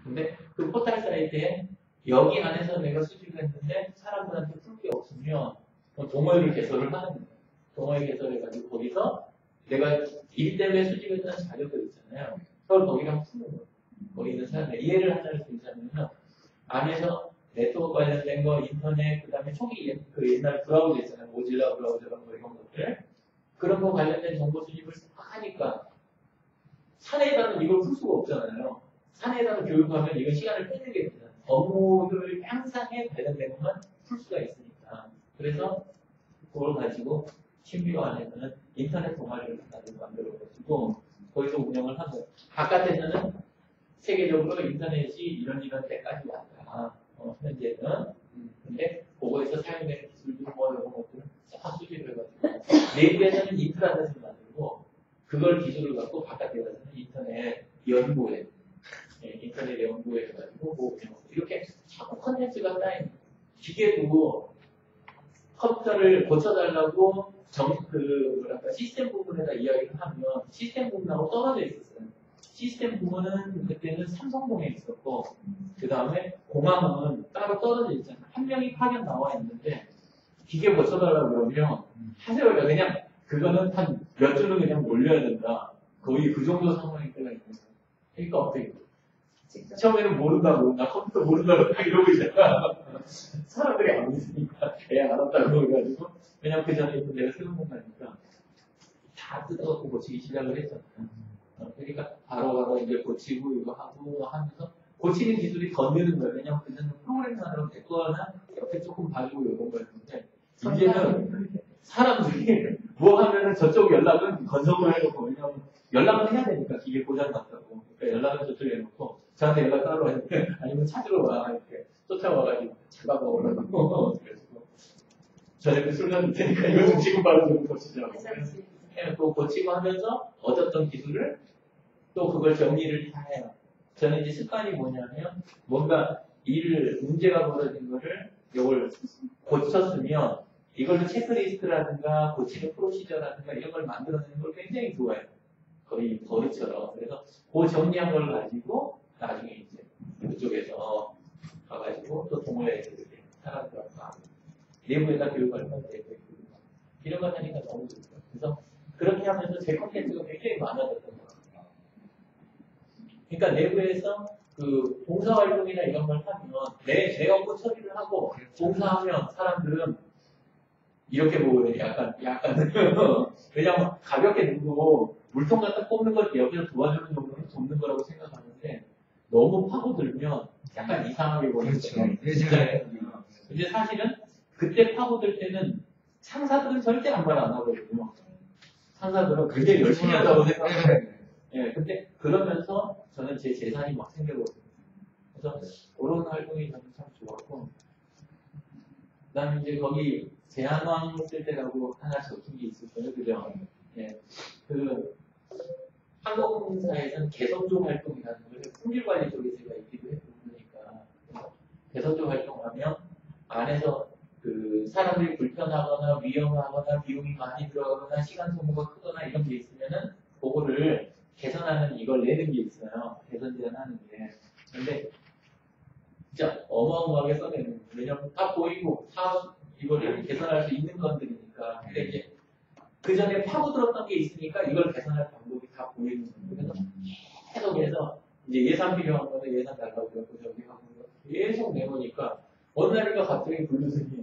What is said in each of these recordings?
근데 그 포털 사이트에 여기 안에서 내가 수집을 했는데 사람들한테 풀 게 없으면 동호회를 개설을 하는 거예요. 동호회 개설해가지고 거기서 내가 일 때문에 수집했던 자료들 있잖아요. 그걸 거기랑 푸는 거예요. 거기 있는 사람들 이해를 하자를 수 있자면 안에서 네트워크 관련된 거, 인터넷, 그 다음에 초기 그 옛날 브라우저 있잖아요. 모질라 브라우저 뭐 이런 것들. 그런 거 관련된 정보 수집을 싹 하니까 사내에다는 이걸 풀 수가 없잖아요. 사내에다가 교육하면 이건 시간을 빼는 게 됩니다. 업무를 향상에 관련된 것만 풀 수가 있으니까. 그래서 그걸 가지고 신비호 안에서는 인터넷 동아리를 만들어가지고 거기서 운영을 하고 바깥에서는 세계적으로 인터넷이 이런 때까지 왔다. 현재는. 근데 그거에서 사용되는 기술들 뭐 이런 것들을 싹 수집을 해가지고 내부에서는 인트라넷을 만들고 그걸 기술을 갖고 바깥에 가서는 인터넷 연구에 인터넷 연구에 해가지고 뭐 이렇게 자꾸 컨텐츠가 쌓인 기계도 컴퓨터를 고쳐달라고 시스템 부분에다 이야기를 하면 시스템 부분하고 떨어져 있었어요. 시스템 부분은 그때는 삼성동에 있었고 그 다음에 공항은 따로 떨어져 있잖아요. 한 명이 파견 나와 있는데 기계 고쳐달라고 그러면 하세요. 그냥 그거는 한 몇 주는 그냥 몰려야 된다. 거의 그 정도 상황일 때가 있는 거예요. 그러니까 어떻게 처음에는 모른다고 나 컴퓨터 모른다고 이러고 있다가 사람들이 안 믿으니까 안 한다고 해가지고 왜냐면 그 전에 내가 새로운 공간이니까 다 뜯어갖고 고치기 시작을 했잖아요. 그러니까 바로 이제 고치고 이거 하고 하면서 고치는 기술이 더 느는 거예요. 왜냐면 그전에 프로그램만으로 됐거나 옆에 조금 봐주고 이런 거였는데 이제는 사람들이 뭐 하면은 저쪽 연락은 건성을 해놓고 왜냐면 연락은 해야 되니까 기계 고장 났다고 그러니까 연락은 저쪽에 해놓고 저한테 연락 따로 했는데 아니면 찾으러 와 이렇게 쫓아와가지고 잡아가오라고 그래가지고 저녁에 술 가질 테니까 이거 좀 지금 바로 좀 고치자고 해놓고 고치고 하면서 얻었던 기술을 또 그걸 정리를 다 해요. 저는 이제 습관이 뭐냐면 뭔가 문제가 벌어진 거를 이걸 고쳤으면 이걸로 체크리스트라든가 고치는 프로시저라든가 이런 걸 만들어내는 걸 굉장히 좋아해요. 거의 버릇처럼. 그래서 그 정리한 걸 가지고 나중에 이제 그쪽에서 가가지고 또 동호회에서 이렇게 사람들하고 내부에다 교육할 건데 이런 걸 하니까 너무 좋죠. 그래서 그렇게 하면서 제 컨텐츠가 굉장히 많아졌던 것 같아요. 그러니까 내부에서 그 봉사활동이나 이런 걸 하면 내가 꼭 처리를 하고 봉사하면 사람들은 이렇게 보거든요. 약간 왜냐면 가볍게 누고 물통 갖다 꼽는 걸 옆에서 도와주는 정도는 돕는 거라고 생각하는데 너무 파고들면 약간 이상하게 보이는 거예요. 근데 사실은 그때 파고들 때는 상사들은 절대 아무 말 안 하거든요. 상사들은 굉장히 열심히 한다고 생각해요. 예, 근데 그러면서 저는 제 재산이 막 생겨버려요. 그래서 그런 활동이 저는 참 좋았고, 그 다음에 이제 거기 제한왕 쓸 때라고 하나 적힌 게 있을 거예요. 그죠? 예. 항공사에서는 개선조 활동이라는 걸 품질관리 쪽에 제가 있기도 했고, 그러니까 개선조 활동하면 안에서 그 사람들이 불편하거나 위험하거나 비용이 많이 들어가거나 시간 소모가 크거나 이런 게 있으면은 그거를 개선하는 이걸 내는 게 있어요. 개선 제한하는 게. 근데 진짜 어마어마하게 써내는 거예요. 왜냐면 다 보이고 다 이거를 개선할 수 있는 것들이니까. 근데 이제 그 전에 파고들었던 게 있으니까 이걸 개선할 방법이 다 보이는 거예요. 그래서 계속해서 이제 예산 필요한 거는 예산 달라고 그러고 저기 하고 계속 내놓으니까 어느 날인가 갑자기 부르더니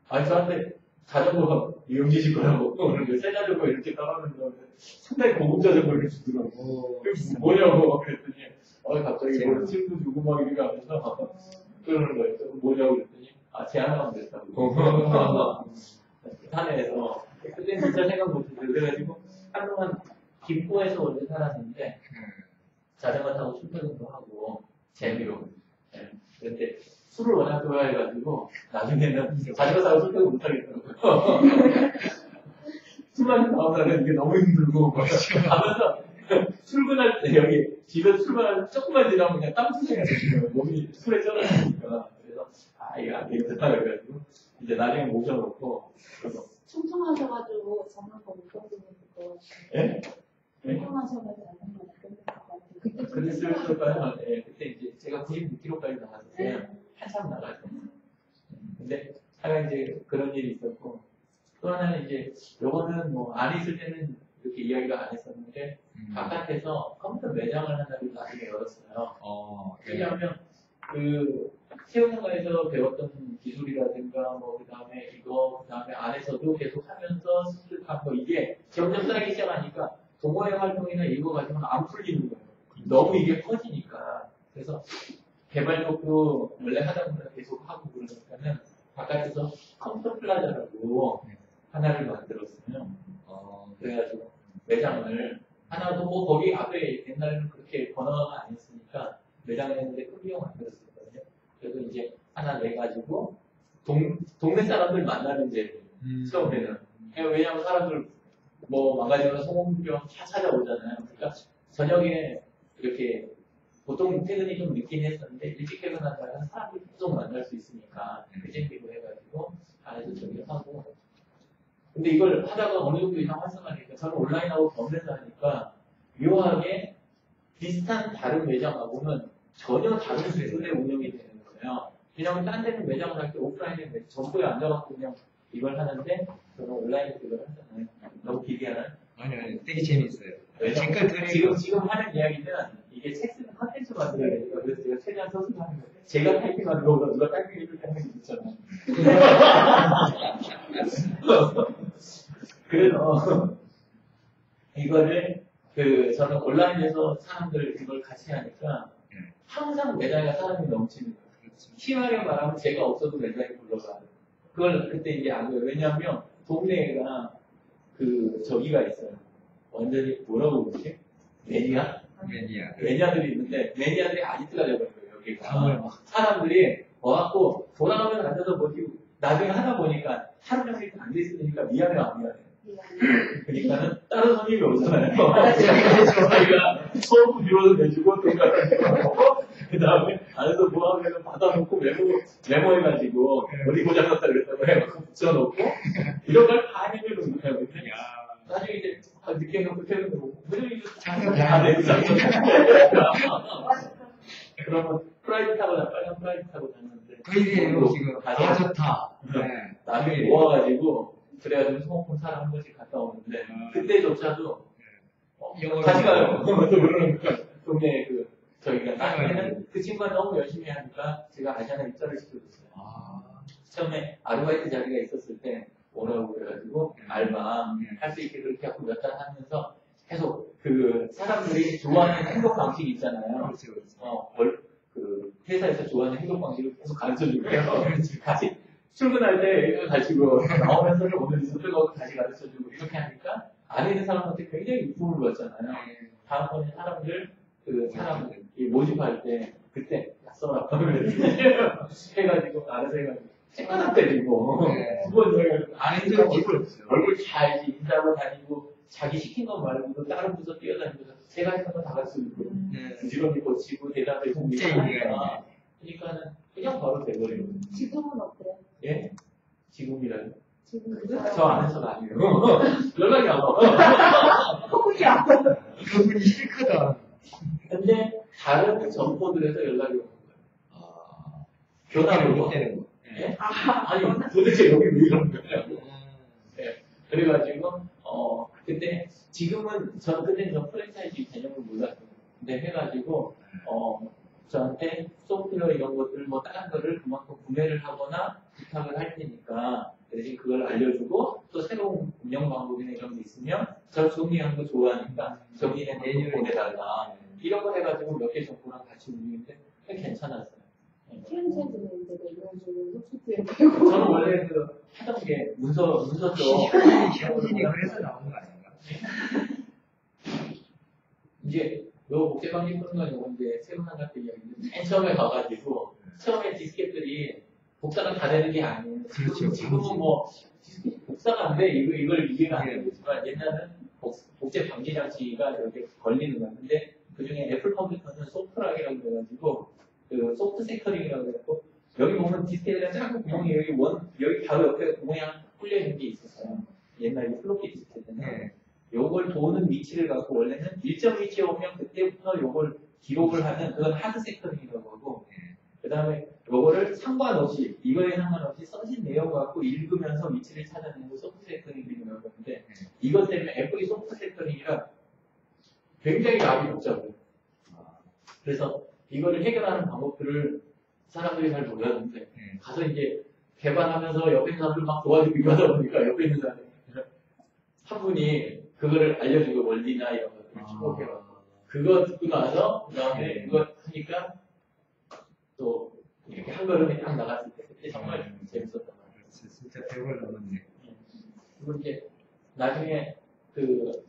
저한테 자전거가 이용지실 거라고 그러는데 새 자전거 이렇게 따라하는 거 상당히 고급 자전거를 주더라고. 그게 뭐냐고 그랬더니 갑자기 뭐 친구 주고 막 이렇게 하면서 그러는 거예요. 뭐냐고 그랬더니 제안하면 됐다고. 사내에서 그때 진짜 생각 못했어요. 그래가지고 한동안 김포에서 원래 살았는데 자전거 타고 출퇴근도 하고 재미로. 그런데 술을 워낙 좋아해가지고 나중에는 자전거 타고 출퇴근 못하겠더라고요. 술 마신 다음날은 이게 너무 힘들고 가면서 출근할 때 여기 집에서 출근할 때 조금만 지나면 그냥 땀투성이가 되는 거예요. 몸이 술에 쩔어지니까. 그래서 이거 안 되겠다 그래가지고 이제 나중에 모셔놓고 그래서 충청하셔가지고 전문가 못 건드는 거. 예? 충청하셔가지고 전문가 못 건드는 거. 그랬을까요? 네, 그때 이제 제가 96kg까지 나갔을 때 한참 나갔죠. 근데 하여간 이제 그런 일이 있었고 또 하나는 이제 요거는 뭐 안에 있을 때는 이렇게 이야기가 안 했었는데 바깥에서 컴퓨터 매장을 하나를 나중에 열었어요. 왜냐하면 그 세운상가에서 배웠던 기술이라든가 뭐 그다음에 이거 그다음에 안에서도 계속 하면서 수술하고 이게 점점 쌓이기 시작하니까 동호회 활동이나 이거 가지고는 안 풀리는 거예요. 너무 이게 커지니까. 그래서 개발적도 원래 하다 보면 계속 하고 그러니까는 바깥에서 컴퓨터 플라자라고 하나를 만들었어요. 그래가지고 매장을 하나도 뭐 거기 앞에 옛날에는 그렇게 번화가가 아니었으니까 매장을 했는데 큰 비용 안 들었었거든요. 그래서 이제 하나 내가지고 동네 사람들 만나는 데 처음에는 왜냐하면 사람들 뭐 망가지면 소음병 다 찾아오잖아요. 그러니까 저녁에 이렇게 보통 퇴근이 좀 늦긴 했었는데 일찍 퇴근하다가 사람들 계속 만날 수 있으니까 그 재미로 해가지고 안에서 저기 하고 근데 이걸 하다가 어느 정도 이상 활성화하니까 저는 온라인하고 겸해서 하니까 묘하게 비슷한 다른 매장하고는 전혀 다른 기술의 운영이 되는 거예요. 그냥 딴 데는 매장을 할 때 오프라인에 전부에 앉아갖고 그냥 이걸 하는데 저는 온라인에서 이걸 하잖아요. 너무 기대하나요? 아니, 되게 재밌어요. 지금 하는 이야기는 이게 책 쓰는 컨텐츠 만들어야 되니까 그래서 제가 최대한 서술하는 거예요. 제가 타이핑하는 거보다 누가 타이핑을 하는 게 있잖아요. 그래서 이거를 저는 온라인에서 사람들 이걸 같이 하니까 항상 매장에 사람이 넘치는 거예요. 심하게 말하면 제가 없어도 매장에 불러가요. 그걸 그때 이제 안 해요. 왜냐하면 동네가 저기가 있어요. 완전히 뭐라고 그러지? 매니아들이 있는데 매니아들이 아지트가 되어버린 거예요. 여기가. 사람들이 와갖고 돌아가면 앉아서 뭐지 나중에 하다 보니까 하루 종일 앉아있으니까 미안해 안 미안해. 그러니까는 다른 손님이 오잖아요. 저희가 처음 비로도 내주고 돈 갖다 주고 그 다음에 안에서 뭐 하면 받아놓고 메모해가지고 어디 고장났다 그랬다고 해갖고 붙여놓고 이런 걸 다 해주는 거예요. 나중에 이제 늦게 놓고 퇴근하고 무조건 다 내주잖아요. 그러면 프라이빗 타고 빨간 프라이빗 타고 다녔는데 그 일이에요 지금. 아 좋다. 나중에 모아가지고 그래가지고 소모품 사러 한 번씩 갔다 오는데 그때조차도 다시 가요. 또 그러는 거야. 동네 저희가 나중에는 그 친구가 너무 열심히 하니까 제가 아시아나 입사를 시켜줬어요. 처음에 아르바이트 자리가 있었을 때 오라고 그래가지고 알바 할 수 있게 그렇게 하고 몇 달 하면서 계속 사람들이 좋아하는 행동 방식이 있잖아요. 회사에서 좋아하는 행동 방식을 계속 가르쳐주고요. 같이 출근할 때 이거 가지고 나오면서 오늘 인터뷰하고 다시 가르쳐주고 이렇게 하니까 안에 있는 사람한테 굉장히 이쁨을 받잖아요. 다음번에 사람들 모집할 때 그때 약속을 해가지고 알아서 해가지고 생각나 때리고 두번 해가지고 안에 있는 얼굴 잘 인사하고 다니고 자기 시킨 거 말고도 다른 부서 뛰어다니면서 제가 했던 거 다 가르쳐주고 부지런히 고치고 대답해서 하니까 그러니까는 그냥 바로 돼버리고. 지금은 어때요? 예? 지금이라는? 지금 저 안에서가 아니에요. 연락이 안 와. 그분이 싫거든. 근데 다른 점포들에서 연락이 오는 거예요. 변화로 되는 거. 예? 아니 도대체 여기 왜 이러는 거예요? 예. 그래가지고 그때 지금은 전 그때 프랜차이즈 개념을 몰랐어요. 근데 해가지고 저한테 소프트웨어 이런 것들 뭐 다른 거를 그만큼 구매를 하거나 부탁을 할 테니까 대신 그걸 알려주고 또 새로운 운영 방법이나 이런 게 있으면 저 정리하는 거 좋아하니까 정리된 메뉴를 보내달라 이런 거 해가지고 몇 개 정보랑 같이 운영인데 괜찮았어요. 프랜차이즈는 이제 이런 식으로 소프트웨어 배우고 저는 원래 하던 게 문서 쪽 시험진이 그래서 나온 거 아닌가? 이제 요 복제방지 푸는 건 요건데 새로 나갈 때 이야기인데 맨 처음에 가가지고 처음에 디스켓들이 복사가 다 되는 게 아니에요. 그렇죠. 지금은 뭐 디스켓이 복사가 안 돼. 이걸 이해가 안 되지만 옛날은 복제 방지 장치가 이렇게 걸리는 거야. 근데 그중에 애플 컴퓨터는 소프트락이라고 해가지고 소프트 세커링이라고 해갖고 여기 보면 디스켓에 작은 구멍이 여기 바로 옆에 구멍이 하나 뚫려 있는 게 있었어요. 옛날 플로피 디스켓에는 요걸 도는 위치를 갖고 원래는 일정 위치에 오면 그때부터 요걸 기록을 하는 그건 하드 섹터링이라고 하고 그 다음에 요거를 상관없이 이거에 상관없이 써진 내용 갖고 읽으면서 위치를 찾아내는 거 소프트 섹터링이라고 하는데 이것 때문에 애플이 소프트 섹터링이라 굉장히 나이 복잡해요. 그래서 이거를 해결하는 방법들을 사람들이 잘 몰랐는데 가서 이제 개발하면서 옆에 있는 사람들 막 도와주고 이러다 보니까 옆에 있는 사람들 한 분이 그거를 알려주고 원리나 이런 것들을 추적해요. 그거 듣고 나서 그 다음에 그거 하니까 또 이렇게 한 걸음에 딱 나갔을 때 그때 정말 재밌었단 말이에요. 진짜 100을 넘었네. 그리고 이제 나중에 그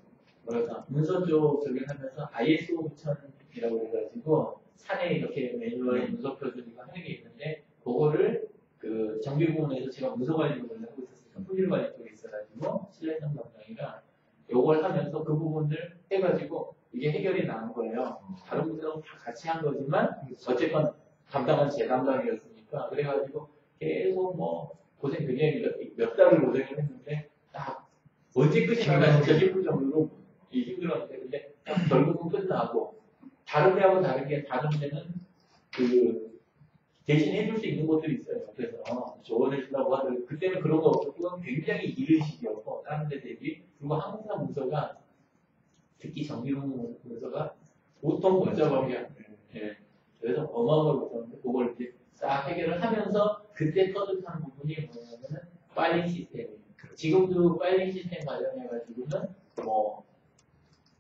뭐랄까 문서 쪽 저기 하면서 ISO 9000이라고 해가지고 산에 이렇게 매뉴얼 문서 표준이가 하는 게 있는데 그거를 그 정비 부문에서 제가 문서 관리 부분을 하고 있었어요. 품질 관리 쪽에 있어가지고 신뢰성 담당이라 요걸 하면서 그 부분을 해가지고 이게 해결이 나는 거예요. 다른 분들하고 다 같이 한 거지만 어쨌건 담당은 제 담당이었으니까 그래가지고 계속 뭐 고생 굉장히 몇 달을 고생을 했는데 딱 언제 끝이 나나 진짜 싶을 정도로 힘들었는데 근데 결국은 끝나고 다른 데하고 다른 게 다른 데는 그 대신 해줄 수 있는 것들이 있어요. 그래서 조언을 준다고 하더라도 그때는 그런 거 없었고 굉장히 이른 시기였고 다른 데 대비 그리고 항상 문서가 특히 정비용 문서가 보통 복잡하게 예. 그래서 어마어마하게 복잡한데 그걸 이제 싹 해결을 하면서 그때 터득한 부분이 뭐냐면은 파일링 시스템이에요. 지금도 파일링 시스템 관련해가지고는 뭐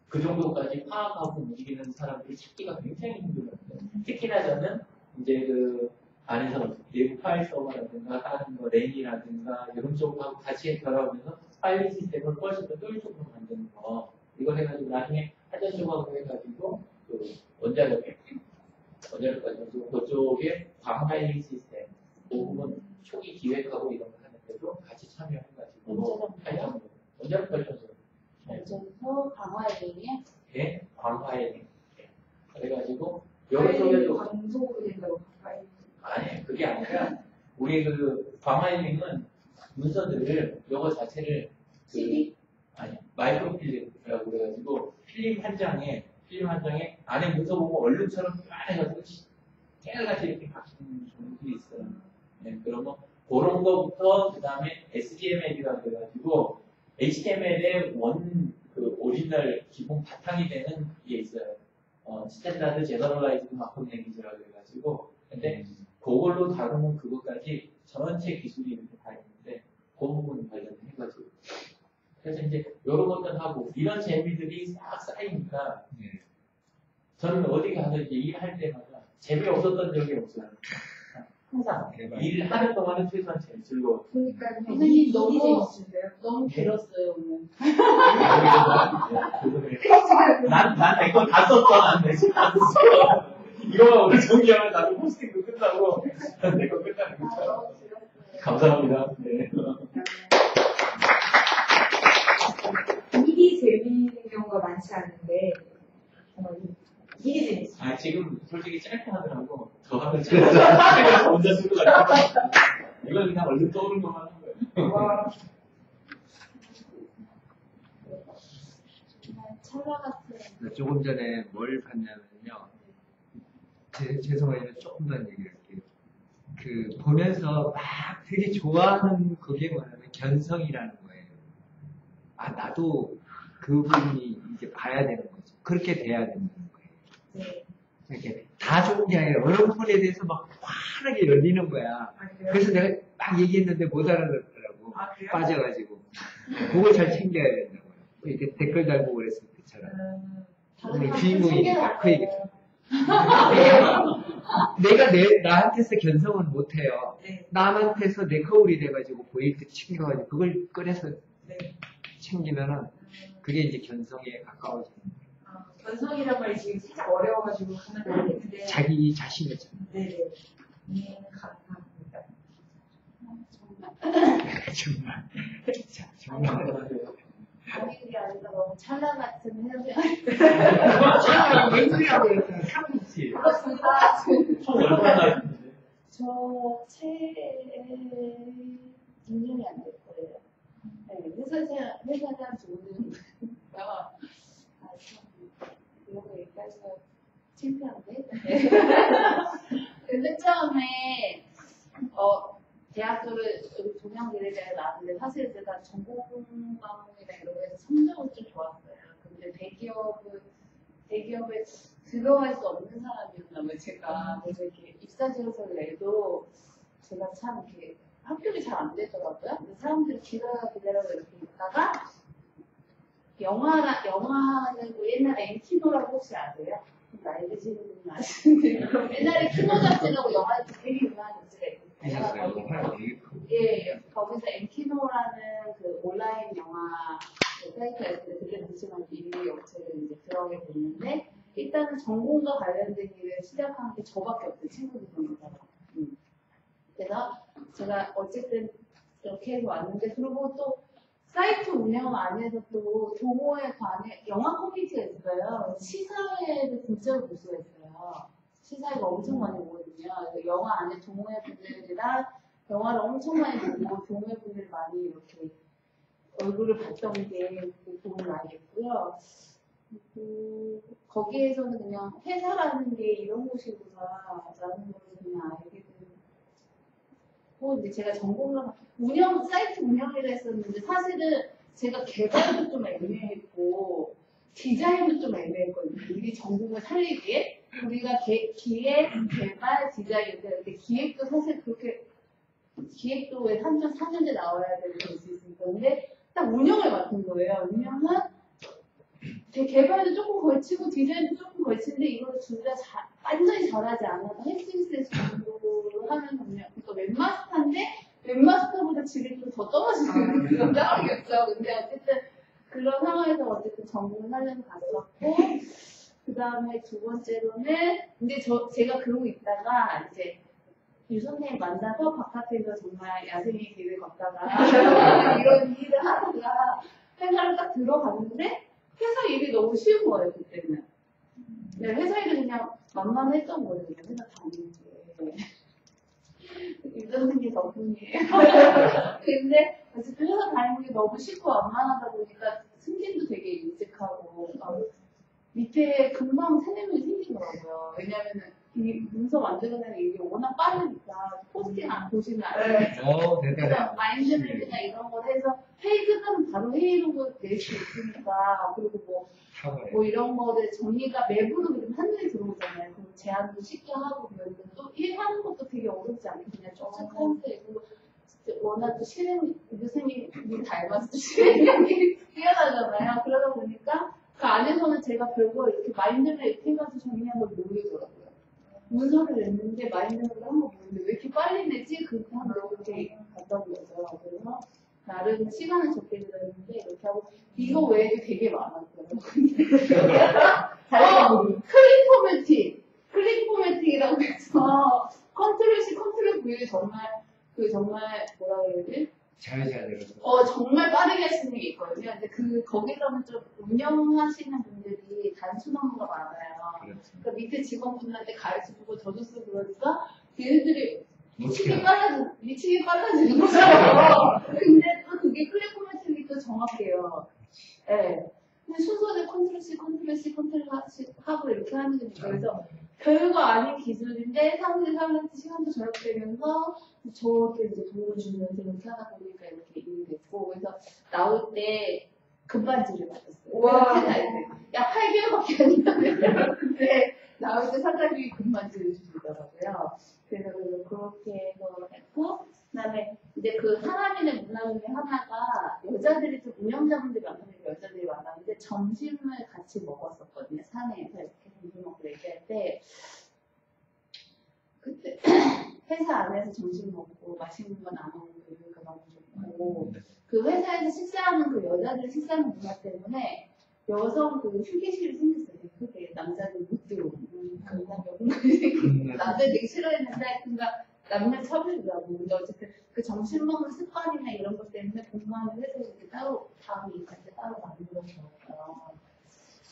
그 정도까지 파악하고 움직이는 사람들이 찾기가 굉장히 힘들었는데 특히나 저는 이제 그 안에서 내부 파일 서버라든가 다른 뭐 랜이라든가 이런 쪽하고 같이 결합하면서 파일링 시스템을 훨씬 더 효율적으로 만드는 거 이걸 해가지고 나중에 하자쇼하고 해가지고 그 원자력까지 그쪽에 광파일링 시스템 그 부분 초기 기획하고 이런 거 하는데도 같이 참여해가지고 원자력 발전소 발전소 강화에게 예? 광파일링 그래가지고 여기 속에도 광속이 된다고 가까이 아니 그게 아니라 우리 그 광파일링은 문서들을 요거 자체를 CD? 아니 마이크로필름이라고 그래가지고 필름 한 장에 안에 문서 보고 얼룩처럼 요만해가지고 깨알같이 이렇게 박히는 종들이 있어요. 네, 그러면 그런 거부터 그 다음에 SGML이라고 그래가지고 HTML의 그 오리지널 기본 바탕이 되는 게 있어요. 스탠다드 제너럴라이즈드 마크업 랭귀지라고 그래가지고 근데 그걸로 다루면 그것까지 전체 기술이 이렇게 다 있는데 그 부분 관련해가지고 그래서 이제 이런 것들 하고 이런 재미들이 싹 쌓이니까 저는 어디 가서 이제 일할 때마다 재미없었던 적이 없어요. 항상 일을 하는 동안은 최소한 제일 즐거워. 그러니까 선생님 너무 재밌으신데요? 너무 길었어요 오늘. 난 내 건 다 썼어. 난 내 건 다 썼어. 이거만 오늘 정리하면 나도 포스팅도 끝나고 내 건 끝나는 거죠. 감사합니다. 네. 일이 재미있는 경우가 많지 않은데 정말 일이 재밌어요. 지금 솔직히 짧게 하더라고. 더 하면 제가 혼자 쓰고 가니까 이건 그냥 얼른 떠오른 것만 하는 거예요. 와. 찰나 같은. 조금 전에 뭘 봤냐면요. 죄송해요. 조금 더 얘기할게요. 그 보면서 막 되게 좋아하는 그게 뭐냐면 견성이라는 거예요. 나도 그분이 이제 봐야 되는 거죠. 그렇게 돼야 된다는 거예요. 네. 이렇게 다 좋은 게 아니라 어느 부분에 대해서 막 환하게 열리는 거야. 그래서 내가 막 얘기했는데 못 알아듣더라고. 그래요? 빠져가지고. 그걸 잘 챙겨야 된다고요. 이렇게 댓글 달고 그랬을 때처럼. 오늘 주인공이니까 그 얘기. 내가 나한테서 견성은 못해요. 네. 남한테서 내 거울이 돼가지고 보일 때 챙겨가지고 그걸 꺼내서 네. 챙기면은 그게 이제 견성에 가까워지는 거예요. 견성이란 말이 지금 살짝 어려워가지고 하면 안 되는데. 자기 자신이죠. 네네. 감사합니다. 정말. 정말. 아니 그게 아니라 너무 찰나 같은 해석이 왠지라고 했잖아. 3이지. 그렇습니다. 총 얼마나 있는데? 저채 2년이 안 될 거예요. 네, 회사 다니면서 오는 아, 참, 이런 거 얘기하기가 창피한데? 근데 처음에, 대학교를 여기 동양대학에 나왔는데, 사실 제가 전공 과목이나 이런 거에서 성적은 좀 좋았어요. 근데 대기업에 들어갈 수 없는 사람이었나 봐요, 제가. 그래서 이렇게 입사지원서를 내도 제가 참 이렇게 합격이 잘 안 되더라고요. 근데 사람들이 기다려 이렇게 있다가 영화는 뭐 옛날에 엔키노라고 혹시 아세요? 나이 드시는 분은 아시는데 옛날에 키노 잡지라고 영화에 되게 유명한 잡지가 있었어요. 예, 거기서 엔키노라는 그 온라인 영화 사이트가 있는데 그때 당시만 1위 업체를 이제 들어가게 됐는데 일단은 전공과 관련된 일을 시작한 게 저밖에 없어요. 친구들 중에서. 그래서 제가 어쨌든 이렇게 해서 왔는데 그리고 또 사이트 운영 안에서 또 동호회 관에 영화 커뮤니티가 있어요. 시사회를 진짜로 볼 수가 있어요. 시사회가 엄청 많이 오거든요. 그래서 영화 안에 동호회 분들이랑 영화를 엄청 많이 보고 동호회 분들 많이 이렇게 얼굴을 봤던 게 도움이 많이 됐고요. 거기에서는 그냥 회사라는 게 이런 곳이구나 라는 걸 그냥 알게 되고 근데 제가 전공을 사이트 운영을 했었는데 사실은 제가 개발도 좀 애매했고 디자인도 좀 애매했거든요. 우리 전공을 살리기에 우리가 기획, 개발, 디자인인데 근데 기획도 사실 그렇게 기획도 왜 3년, 4년째 나와야 되는 게 있을 수 있었는데 딱 운영을 맡은 거예요. 운영은 제 개발도 조금 걸치고 디자인도 조금 걸치는데 이걸 둘 다 완전히 잘하지 않아서 핵심스 정도로 하는 운영. 그러니까 웹마스터인데 웹마스터보다 질이 좀 더 떨어지는 그런 상황이었죠. 근데 어쨌든 그런 상황에서 어쨌든 전공을 하려고 갔었고 그 다음에 두 번째로는 근데 제가 그러고 있다가 이제 유 선생님 만나서 바깥에서 정말 야생의 길을 걷다가 이런 일을 하다가 회사를 딱 들어갔는데 회사 일이 너무 쉬운 거예요 그때는. 네, 회사 일은 그냥 만만했던 거예요. 회사 다니는 게. 유 선생님 덕분이에요. 근데 어쨌든 회사 다니는 게 너무 쉽고 만만하다 보니까 승진도 되게 일찍 하고 밑에 금방 3-4명이 생기더라고요. 왜냐면은 이 문서 만들어내는 일이 워낙 빠르니까 포스팅 안 보시면 알아요. 대단해요. 마인드맵이나 이런 걸 해서 회의 끝나면 바로 회의록을 낼 수 있으니까 그리고 뭐 이런 거를 정리가 내부로 그냥 한눈에 들어오잖아요. 그럼 제안도 쉽게 하고 그러는데 또 일하는 것도 되게 어렵지 않게 그냥 쭉 하는데 워낙 또 선생님이 닮았을 때 실행력이 뛰어나잖아요. 그러다 보니까 그 안에서는 제가 별거 이렇게 마인드맵 이렇게 해가지고 정리한 걸 모르더라고요. 문서를 냈는데 마인드맵을 한 번 보는데 왜 이렇게 빨리 내지? 그렇게 한 이렇게 갔던 거죠. 그래서 나름 시간을 적게 들었는데 이렇게 하고 이거 외에도 되게 많았어요. 클릭 포매틱이라고 해서 컨트롤 C, 컨트롤 V 정말 뭐라 그래야 되지? 잘 들어서. 정말 빠르게 할 수 있는 게 있거든요. 근데 거기서는 좀 운영하시는 분들이 단순 업무가 많아요. 그러니까 밑에 직원분한테 가르쳐주고 저도 쓰고 그러니까 얘네들이 미치게 빨라지는 거죠. 근데 또 그게 클릭 포맷이 또 정확해요. 예. 네. 근데 순서를 컨트롤 C 하고 이렇게 하는 거니까 그래서 별거 아닌 기술인데 사람들한테 시간도 절약되면서 저한테 이제 도움을 주면서 이렇게 하다 보니까 이렇게 일이 됐고 그래서 나올 때 금반지를 받았어요. 와. 약 8개월밖에 안 있었는데 근데 나올 때 사장님이 금반지를 주시더라고요. 그래서 그렇게 해서 했고 그다음에 이제 그 사람인의 문화 중에 하나가 여자들이 좀 운영자분들이 많으니까 여자들이 많았는데 점심을 같이 먹었었거든요. 사내에서 이렇게 점심 먹고 얘기할 때 그때 회사 안에서 점심 먹고 맛있는 거 나눠 먹으니까 너무 좋고 그 회사에서 식사하는 그 여자들 식사하는 문화 때문에 여성 그 휴게실이 생겼어요. 크게 남자들 못 들어오는 남자들 되게 싫어했는데 그러니까 남녀 차별이라고 근데 어쨌든 그 점심 먹는 습관이나 이런 것 때문에 공부하는 회사에서 이렇게 따로 다음에 같이 따로 만들어서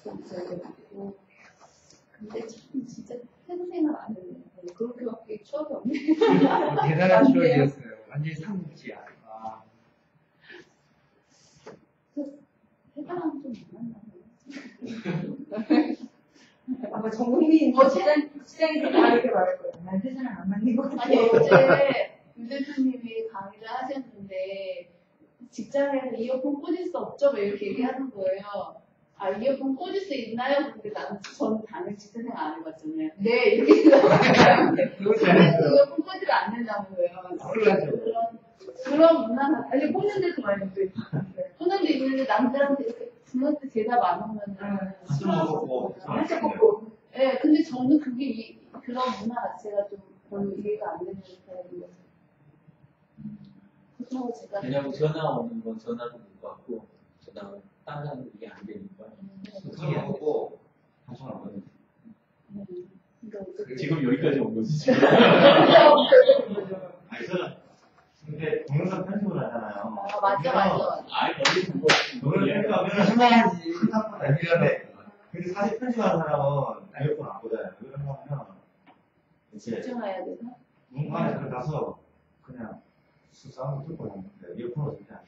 그렇고 근데 참 진짜 회사 생활 안 했네요. 그렇게밖에 추억이 없네요. 대단한 추억이었어요. 완전히 상지야. 사람 좀 만났나? 아마 전 국민이 직장인들이 다 이렇게 말할 거예요. 난 회사랑 안 맞는 것 같아. 아니 어제 유 대표님이 강의를 하셨는데 직장에서 이어폰 꽂을 수 없죠? 뭐 이렇게 얘기하는 거예요. 아 이어폰 꽂을 수 있나요? 근데 저는 당연히 직장생 안 해봤잖아요. 네 이렇게 그래서 이어폰 꽂으면 안 된다고요. 그런 문화가 아니 꽂는 데도 많이 또 꽂는 데 있는데 남들한테 이렇게 부모한테 대답 안 하면은 살짝 꽂고. 네, 근데 저는 그게 그런 문화 자체가 좀 별로 이해가 안 되는 스타일이어서. 그렇다고 제가. 왜냐면 전화 오는 건 전화도 못 받고, 전화 다른 사람도 이게 안 되니까. 전화 먹고 방송 안 받는. 그러니까 어쨌든 지금 여기까지 온 거지, 지금. 아니 저는 근데 동영상 편집을 하잖아요. 아, 맞아. 아이, 어디 그거. 동영상 편집하면 해야지. 생각보다 유리한데 근데 사실 편집하는 사람은 이어폰 안 꽂아요. 왜 그러냐면 이제 집중해야 돼서. 문관에 들어가서 그냥 수사하고 듣고 있는데 이어폰으로 절대 안 돼.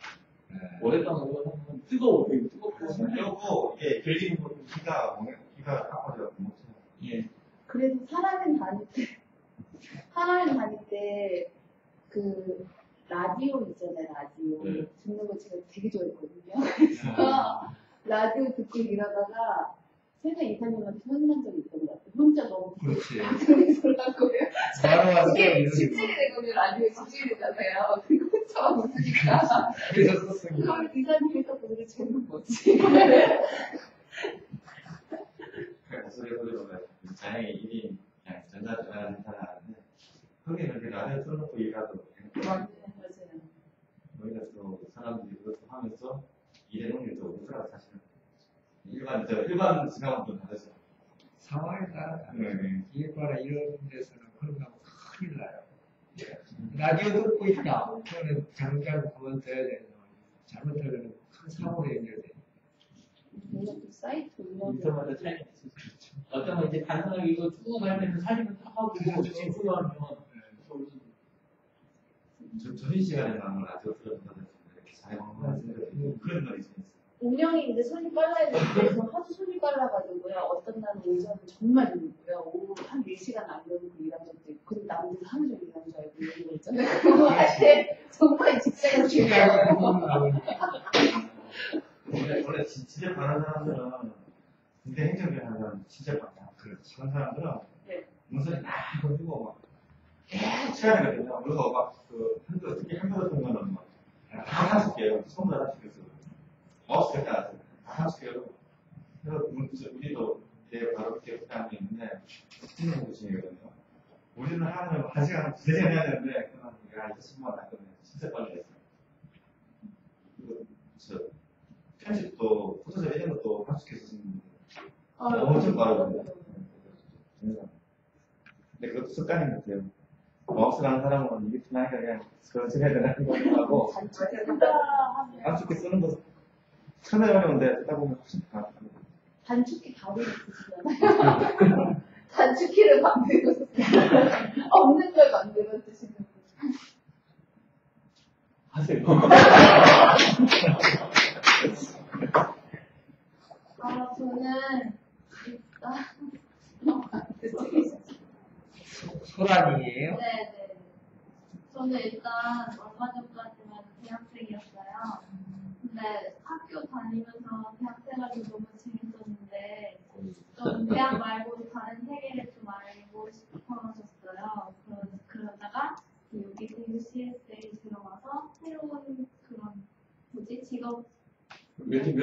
오랫동안 그거 하면 뜨거워, 되게 뜨겁고. 그리고 이게 들리는 것도 귀가 아파져서 못 쳐요. 예. 그래서 사람은 다닐 때, 그, 라디오 있잖아요, 라디오. 네. 듣는 거 제가 되게 좋아했거든요. 그래서 라디오 듣고 일하다가 회사 이사님한테 혼난 적이 있던 것 같아요. 혼자 너무 그렇지. 방송에서 한 거예요. 바로 와서 그게 이러는 집중이 되거든요, 라디오에 집중이 되잖아요. 그리고 혼자만 웃으니까. 그래서 썼습니다. 그걸 이사님께서 보는 쟤는 뭐지? 소리 소리로 자영이 일이 그냥 전자전화를 생산하는데 거기는 이렇게 라디오 틀어놓고 일하도 맞아요. 우리가 또 사람들이 그것도 하면서 일의 능률도 높더라고 사실은 일반 직업은 좀 다르죠. 상황에 따라 네. 기획과나 이런 데서는 그런 거 하면 큰일 나요. 라디오 듣고 있다. 그러면 잠깐 그만둬야 되는 상황이 잘못 들으면 큰 사고로 연결돼. 물론 또 사이트 운영 인터마다 차이가 있었죠. 어떤 건 이제 단순하게 이거 쭉 하면서 사진을 딱 하고 집중하면 저희 시간에 나는 라디오 들어보다 이렇게 사용하는 생각이 그런 날이 좀 있어요. 운영이 이제 손이 빨라야 되는데 저 하도 손이 빨라가지고요. 어떤 날은 오전은 정말 늦고요. 오후 한 4시간 남겨놓고 일한 적도 있고 근데 남들 하루 종일 일한 줄 알고 이런 거 있잖아요. 그거 할 때 정말 직장을 시간이 중요해요. 원래 진짜 바른 사람들은 군대 행정병 하는 사람 진짜 많다. 그렇지. 그런 사람들은 네. 문서를 막 해주고 막 계속 시간이거든요. 그래서 막그 특히 한국 같은 거는 막다 50개요. 처음 다 50개였어요. 마우스 뺐다 다 50개로. 그래서 우리도 이제 바로 이렇게 부담이 있는데 스티는 고층이거든요. 우리는 하면 1시간, 2시간 해야 되는데 그만 야 이거 10만 원 했거든요. 진짜 빨리 했어요. 그리고 편집도 포토샵 이런 것도 30개 쓰시는 분들 엄청 빠르거든요. 근데 그것도 습관인 것 같아요. 마우스라는 사람은 이게 나이가 그냥 그렇게 해야 되나 하고 단축키 쓰는 거 처음에 어려운데 듣다 보면 훨씬 나아요. 단축키 바로 쓰시잖아요. 단축키를 만들고 없는 걸 만들어 쓰시는 분. 하세요. 저는 소란이에요? 네네. 저는 일단 얼마 전까지만 대학생이었어요. 근데 학교 다니면서 대학생활이 너무 재밌었는데 좀 대학 말고 다른 세계를 좀 알고 싶어졌어요. 그러다가 여기 WCS에 들어가서 새로운 그런 직업 몇점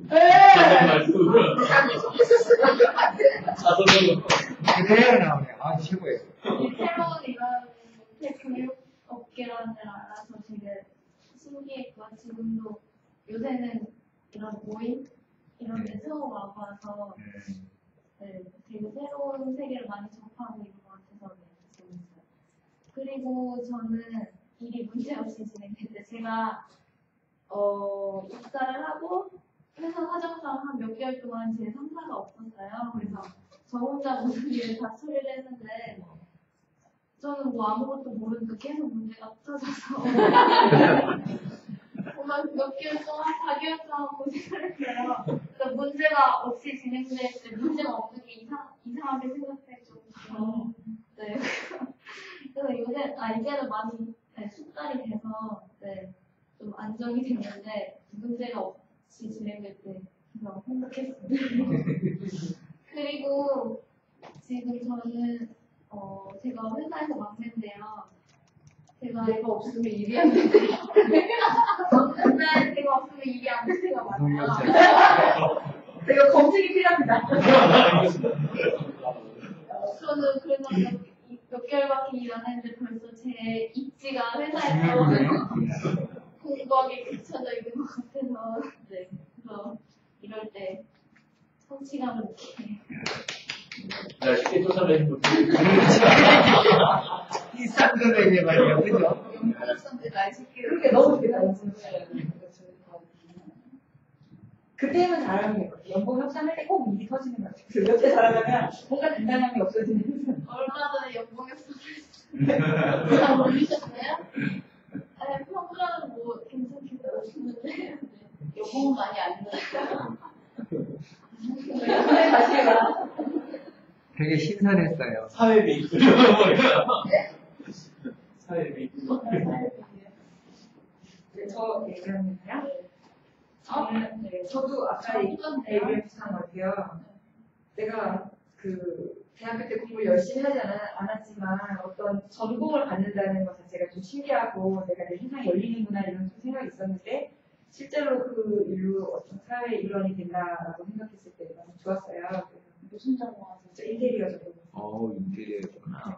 네. 말씀을 그대로 나오네. 아, 최고예요. 이 새로운 이런 교육 업계라는 걸 알아서 되게 신기했고 지금도 요새는 이런 모임 이런 데 처음 와봐서 네, 되게 새로운 세계를 많이 접하고 있는 것 같아서 네, 재밌어요. 그리고 저는 일이 문제없이 진행됐는데 제가 입사를 하고 회사 사정상 한 몇 개월 동안 제 상사가 없었어요. 그래서 저 혼자 모든 일을 다 처리를 했는데 저는 뭐 아무것도 모르니까 계속 문제가 터져서 정말 몇 개월 동안 4개월 동안 고생을 했어요. 그래서 문제가 없이 진행될 때 문제가 없는 게 이상하게 생각될 정도로. 네. 그래서 이제는 많이 숙달이 돼서 좀 안정이 됐는데 문제가 없이 진행될 때 그래서 행복했습니다. 그리고 지금 저는 제가 회사에서 막내인데요. 내가 없으면 일이 안 될 때가 맨날 제가 없으면 일이 안 될 때가 많아요. 제가 검증이 필요합니다. 저는 그래서 몇 개월밖에 일 안 했는데 벌써 제 입지가 회사에서 공부하기 귀찮아 있는 것 같아서 그래서 이럴 때 성취감을 느끼게. 쉽게 쫓아내는 분들. 이 쌍둥이에게 말이야, 그죠? 연구였었는데 날 쉽게 그렇게 너무 좋겠다. 그때는 잘하는 것 같아요. 연봉 협상할 때 꼭 일이 터지는 것 같아요. 몇 대 잘하면 뭔가 간단함이 없어지는. 얼마 전에 연봉했었어요. 다 올리셨어요? 네, 평소는 뭐 괜찮게 들어주는데 연봉은 많이 안 들었어요. 다시 해봐. 되게 신선했어요. 사회 메이크. 사회 메이크. 저 얘기하면요. 저도 아까 얘기한 비슷한 것 같아요. 내가 대학교 때 공부를 열심히 하지 않았지만 어떤 전공을 갖는다는 것 자체가 좀 신기하고 내가 내 세상이 열리는구나 이런 좀 생각이 있었는데 실제로 그 일로 어떤 사회 일원이 된다라고 생각했을 때 너무 좋았어요. 무슨 전공하세요? 저 인테리어 전공. 인테리어였구나.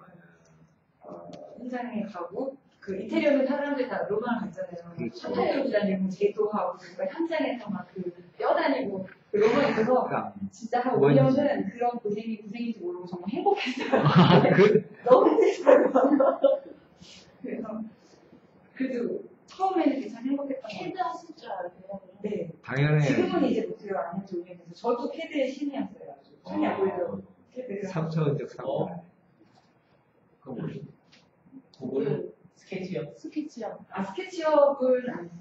현장에 가고 그 인테리어는 사람들이 다 로망을 갖잖아요. 그렇죠. 차 타고 다니고 제도하고 현장에서 막 뛰어다니고 그 로망이 있어서 진짜 한 5년은 그런 고생인지 모르고 정말 행복했어요. 너무 행복했어요. 그래서 그래도 처음에는 괜찮 행복했던 것 같아요. 캐드 하실 줄 알아요? 네. 당연해. 지금은 이제 못해요. 안 해도 5년 돼서 저도 캐드의 신이었어요. 손이 안 보이더라고요. 캐드. 3차원적 상품. 그럼 뭐지? 그거를 스케치요? 스케치요. 스케치업은 안 했어요.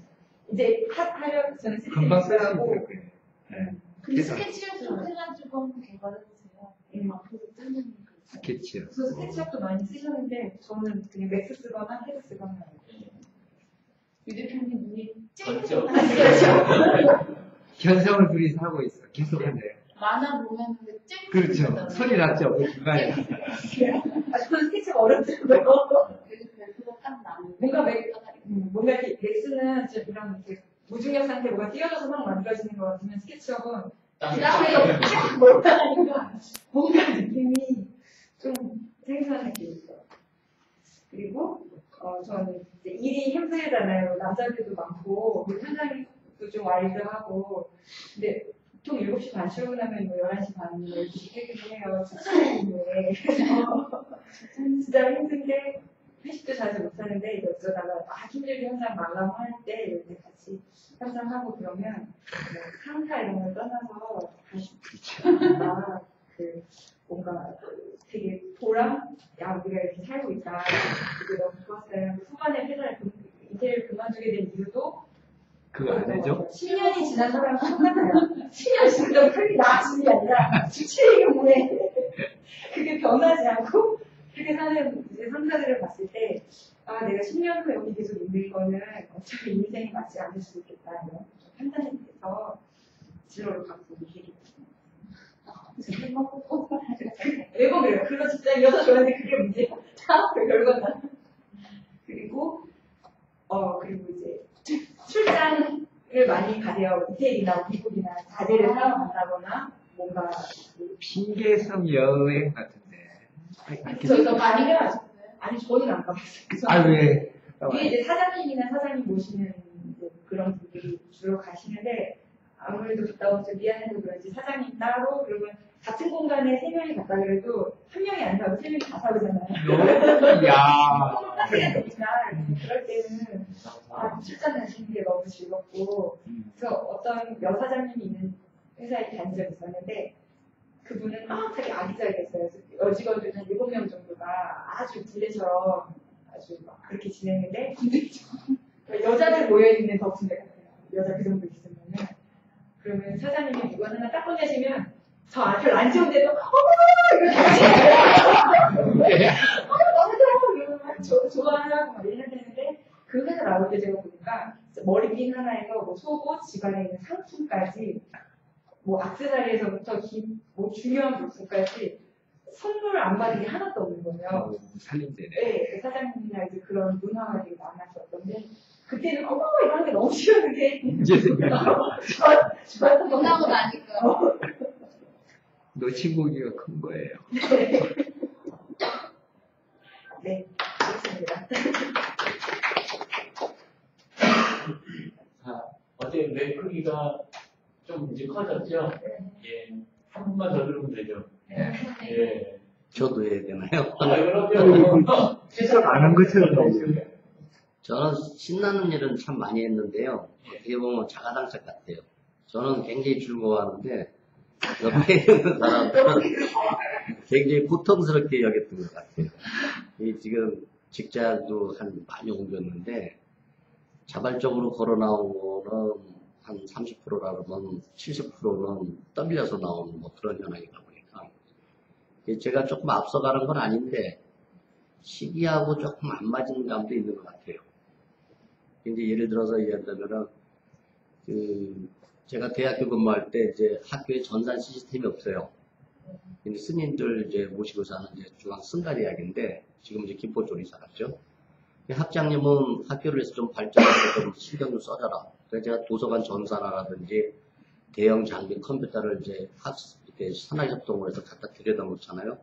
이제 하려고 저는 금방 쓸 수 하고 있을 거예요. 근데 그래서 스케치를 좀 해가지고 한번 개발해보세요. 앞으로 뜨는 거. 스케치요. 그래서 스케치업도 많이 쓰셨는데 저는 그냥 맥스 쓰거나 헤드 쓰거나 유 대표님 눈이 번쩍. 현상을 둘이서 하고 있어. 계속 한대요. 만화 보면 쨍 그렇죠. 손이 났죠. 그 중간에. 저는 스케치가 어렵더라고요. 그래서 별표가 딱 나는 뭔가 이렇게 맥스는 좀 이런 이렇게 무중력 상태 뭐가 띄어져서 막 만들어지는 것 같으면 스케치업은 그 다음에 쫙 몰아가니까 뭔가 느낌이 좀 생소하게 있어요. 그리고 저는 이제 일이 힘들잖아요. 남자들도 많고 현장도 좀 와일드하고 근데 보통 7시 반 출근하면 뭐 11시 반, 12시 퇴근을 해요. 출근하는데 진짜 힘든 게 회식도 자주 못하는데 어쩌다가 막 힘들게 현장 마감할 때 이렇게 같이 현장하고 그러면 상사 이런 걸 떠나서 다시 뭔가 되게 보람? 야 우리가 이렇게 살고 있다. 그게 너무 좋았어요. 후반에 회사를 인테리어를 그만두게 된 이유도 그거 안 해줘? 10년이 지난 사람은 똑같아요. 10년이 지나도 그렇게 나아지는 게 아니라 주체의 경우에 그게 변하지 않고 그렇게 사는 이제 상사들을 봤을 때 내가 10년 후에 여기 계속 있는 거는 어차피 인생이 맞지 않을 수도 있겠다 이런 판단이 돼서 진로를 바꾸고 계기 매번 그래요. 그거 진짜 이어서 좋아하는데 그게 문제야. 그 결과는. 그리고 이제 출장을 많이 가세요. 이태리나 미국이나 자제를 하러 간다거나 뭔가 핑계성 여행 같은데. 저희가 많이 해가지고 아니 저는 안 가봤어요. 왜? 이게 이제 사장님이나 사장님 모시는 이제 그런 분들이 주로 가시는데 아무래도 갔다 오면 좀 미안해서 그런지 사장님 따로 그러면 같은 공간에 3명이 갔다 그래도 1명이 안 사고 3명이 다 사오잖아요. 야. 똑같아야 되니까 그럴 때는 출장 가시는 게 너무 즐겁고 그래서 어떤 여사장님이 있는 회사에 다닌 적이 있었는데 그분은 되게 아기자기했어요. 여직원들 한 7명 정도가 아주 부대처럼 아주 막 그렇게 지냈는데 여자들 모여있는 덕분에 같아요. 여자 그 정도 있으면은. 그러면 사장님이 물건 하나 딱 꺼내시면 저 앞에 안 좋은데도 어머 이거 다시 너무 좋아하고 막 이래야 되는데 그 회사 나올 때 제가 보니까 머리핀 하나에서 뭐 속옷, 집안에 있는 상품까지 뭐 액세서리에서부터 뭐 중요한 물품까지 선물 안 받은 게 하나도 없는 거예요. 살림되네. 네, 사장님이나 이제 그런 문화가 되게 많았었던데 그때는 어머 이런 게 너무 싫었는데 저한테 전화고 나니까. 노친구기가 큰 거예요. 네, 그렇습니다. 자, 어제 뇌 크기가 좀 이제 커졌죠? 예. 한 번만 더 들으면 되죠? 예. 저도 해야 되나요? 그럼요. 실수 많은 것처럼 나오죠. 저는 신나는 일은 참 많이 했는데요. 어떻게 보면 자가당착 같아요. 저는 굉장히 즐거워하는데 옆에 있는 사람들은 굉장히 고통스럽게 여겼던 것 같아요. 이 지금 직장도 많이 옮겼는데 자발적으로 걸어 나온 거는 한 30%라 그러면 70%는 떨려서 나오는 뭐 그런 현황이다 보니까 제가 조금 앞서가는 건 아닌데 시기하고 조금 안 맞은 감도 있는 것 같아요. 이제 예를 들어서 얘기한다면은 제가 대학교 근무할 때 이제 학교에 전산 시스템이 없어요. 근데 스님들 이제 모시고 사는 이제 중앙 승가대학인데 지금 이제 김포조리사 같죠. 학장님은 학교를 해서 좀 발전해서 좀 신경 좀 써줘라. 그래서 제가 도서관 전산화라든지 대형 장비 컴퓨터를 이제 이렇게 산하협동을 해서 갖다 들여다 놓잖아요.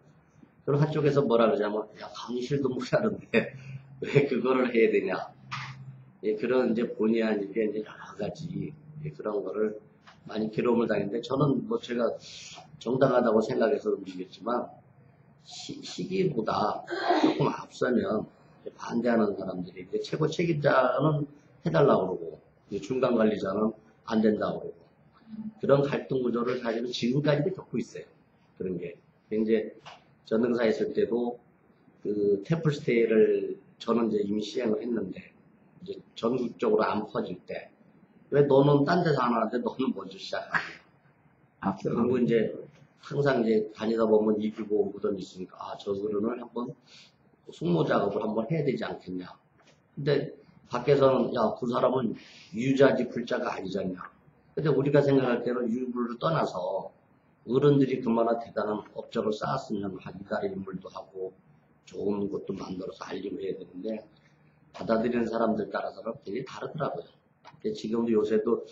그럼 한쪽에서 뭐라 그러냐면 야 강의실도 모자른데 왜 그거를 해야 되냐. 예, 그런 이제 본의 아니게 이제 여러 가지 그런 거를 많이 괴로움을 당했는데 저는 뭐 제가 정당하다고 생각해서 움직였지만 시기보다 조금 앞서면 반대하는 사람들이 이제 최고 책임자는 해달라고 그러고 중간 관리자는 안 된다고 그러고 그런 갈등 구조를 사실은 지금까지도 겪고 있어요. 그런 게 이제 전능사 있을 때도 그 템플스테이를 저는 이제 이미 시행을 했는데 이제 전국적으로 안 퍼질 때 왜 너는 딴 데서 안 하는데 너는 먼저 시작하냐. 그리고 이제 항상 이제 다니다 보면 이기고 오던 있으니까 아 저거를 한번 숙모 작업을 한번 해야 되지 않겠냐. 근데 밖에서는 야 그 사람은 유자지 불자가 아니잖냐. 근데 우리가 생각할 때는 유불을 떠나서 어른들이 그만한 대단한 업적을 쌓았으면 이달의 인물도 하고 좋은 것도 만들어서 알리고 해야 되는데 받아들이는 사람들 따라서는 되게 다르더라고요. 지금도 요새도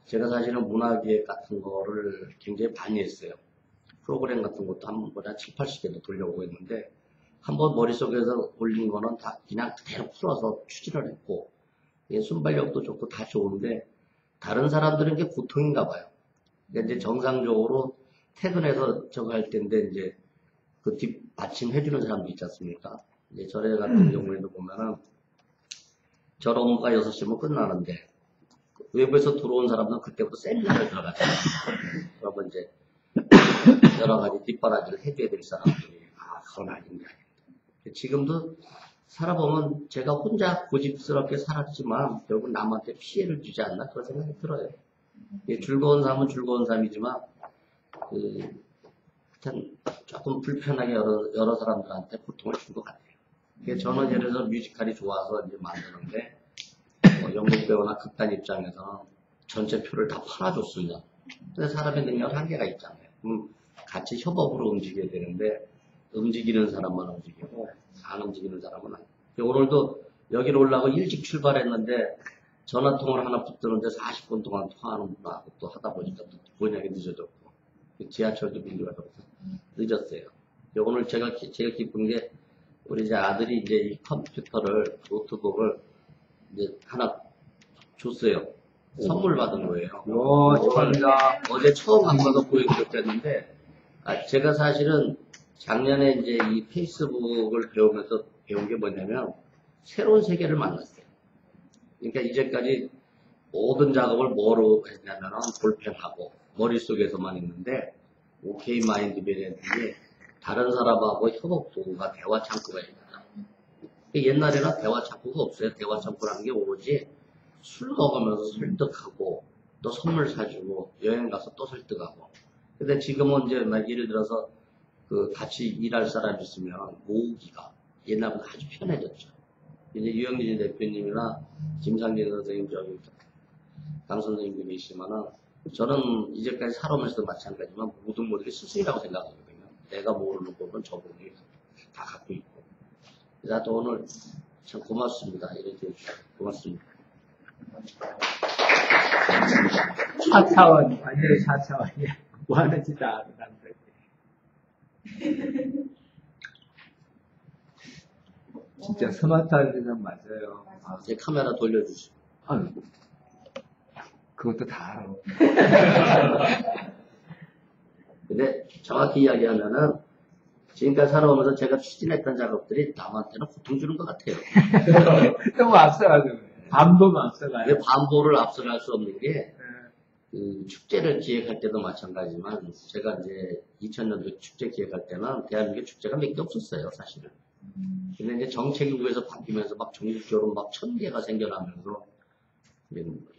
제가 사실은 문화기획 같은 거를 굉장히 많이 했어요. 프로그램 같은 것도 한 7, 80개도 돌려보고 있는데 한번 머릿속에서 올린 거는 다 그냥 그대로 풀어서 추진을 했고 순발력도 좋고 다 좋은데 다른 사람들은 이게 고통인가 봐요. 이제 정상적으로 퇴근해서 저거 할 텐데 이제 그 뒷받침 해주는 사람도 있지 않습니까? 이제 저래 같은 경우에도 보면은 저런 업무가 6시면 끝나는데 외부에서 들어온 사람은 그때부터 세미나를 들어가잖아요. 그러면 이제 여러 가지 뒷바라지를 해줘야 될 사람들이 그건 아닌가. 지금도 살아보면 제가 혼자 고집스럽게 살았지만 결국 남한테 피해를 주지 않나 그런 생각이 들어요. 즐거운 삶은 즐거운 삶이지만 하여튼 조금 불편하게 여러 사람들한테 고통을 준 것 같아요. 저는 예를 들어서 뮤지컬이 좋아서 이제 만드는데 연극 배우나 극단 입장에서는 전체 표를 다 팔아줬으면 근데 사람의 능력은 한계가 있잖아요. 같이 협업으로 움직여야 되는데 움직이는 사람만 움직이고 안 움직이는 사람은 안. 오늘도 여기로 올라가고 일찍 출발했는데 전화통화를 하나 붙드는데 40분 동안 통화하는구나 또 하다 보니까 또 번역이 늦어졌고 지하철도 밀려가 들어서 늦었어요. 오늘 제가 제일 기쁜 게 우리 이제 아들이 이제 이 컴퓨터를 노트북을 이제 하나 줬어요. 선물 받은 거예요. 축하합니다. 어제 처음 한 번도 보여드렸는데 제가 사실은 작년에 이제 이 페이스북을 배우면서 배운 게 뭐냐면 새로운 세계를 만났어요. 그러니까 이제까지 모든 작업을 뭐로 했냐면 볼펜하고 머릿속에서만 했는데 OK 마인드벨이라는 게 다른 사람하고 협업 도구가 대화 창구가 있다. 옛날에는 대화 창구가 없어요. 대화 창구라는 게 오로지 술 먹으면서 설득하고 또 선물 사주고 여행 가서 또 설득하고. 근데 지금은 이제 막 예를 들어서 그 같이 일할 사람 있으면 모으기가 옛날보다 아주 편해졌죠. 이제 유영진 대표님이나 김상진 선생님, 저기 강 선생님도 계시지만은 저는 이제까지 살아오면서도 마찬가지지만 모든 분들이 스승이라고 생각하거든요. 내가 모르는 부분 저분이 다 갖고 있고. 그래서 또 오늘 참 고맙습니다. 이렇게 해주셔서 고맙습니다. 4차원, 완전히 4차원이야. 뭐 하는지 다 아는 남들. 진짜 스마트하게는 맞아요. 이제 카메라 돌려주시고. 아유, 그것도 다 알아. 근데 정확히 이야기하면은 지금까지 살아오면서 제가 추진했던 작업들이 남한테는 고통 주는 것 같아요. 너무 앞서가지고. 반보만 앞서가요. 근데 반보를 앞서갈 수 없는 게 그 축제를 기획할 때도 마찬가지지만 제가 이제 2000년도 축제 기획할 때는 대한민국 축제가 몇 개 없었어요, 사실은. 근데 이제 정책이 위에서 바뀌면서 막 전국적으로 막 1000개가 생겨나면서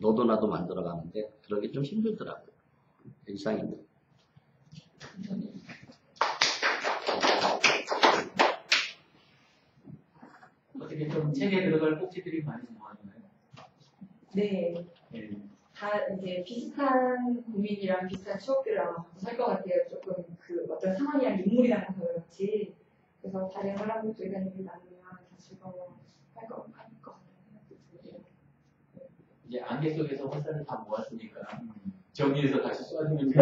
너도 나도 만들어가는데 그런 게 좀 힘들더라고요. 일상인데. 어떻게 좀 책에 들어갈 꼭지들이 많이 모아있나요? 네. 네. 다 이제 비슷한 고민이랑 비슷한 추억들을 아마 갖고 살 것 같아요. 조금 그 어떤 상황이랑 인물이랑 더 그렇지. 그래서 다른 사람들과 얘기 나누면 다 즐거워할 것 같아요. 이제 안개 속에서 화살을 다 모았으니까 정리해서 다시 쏘아주면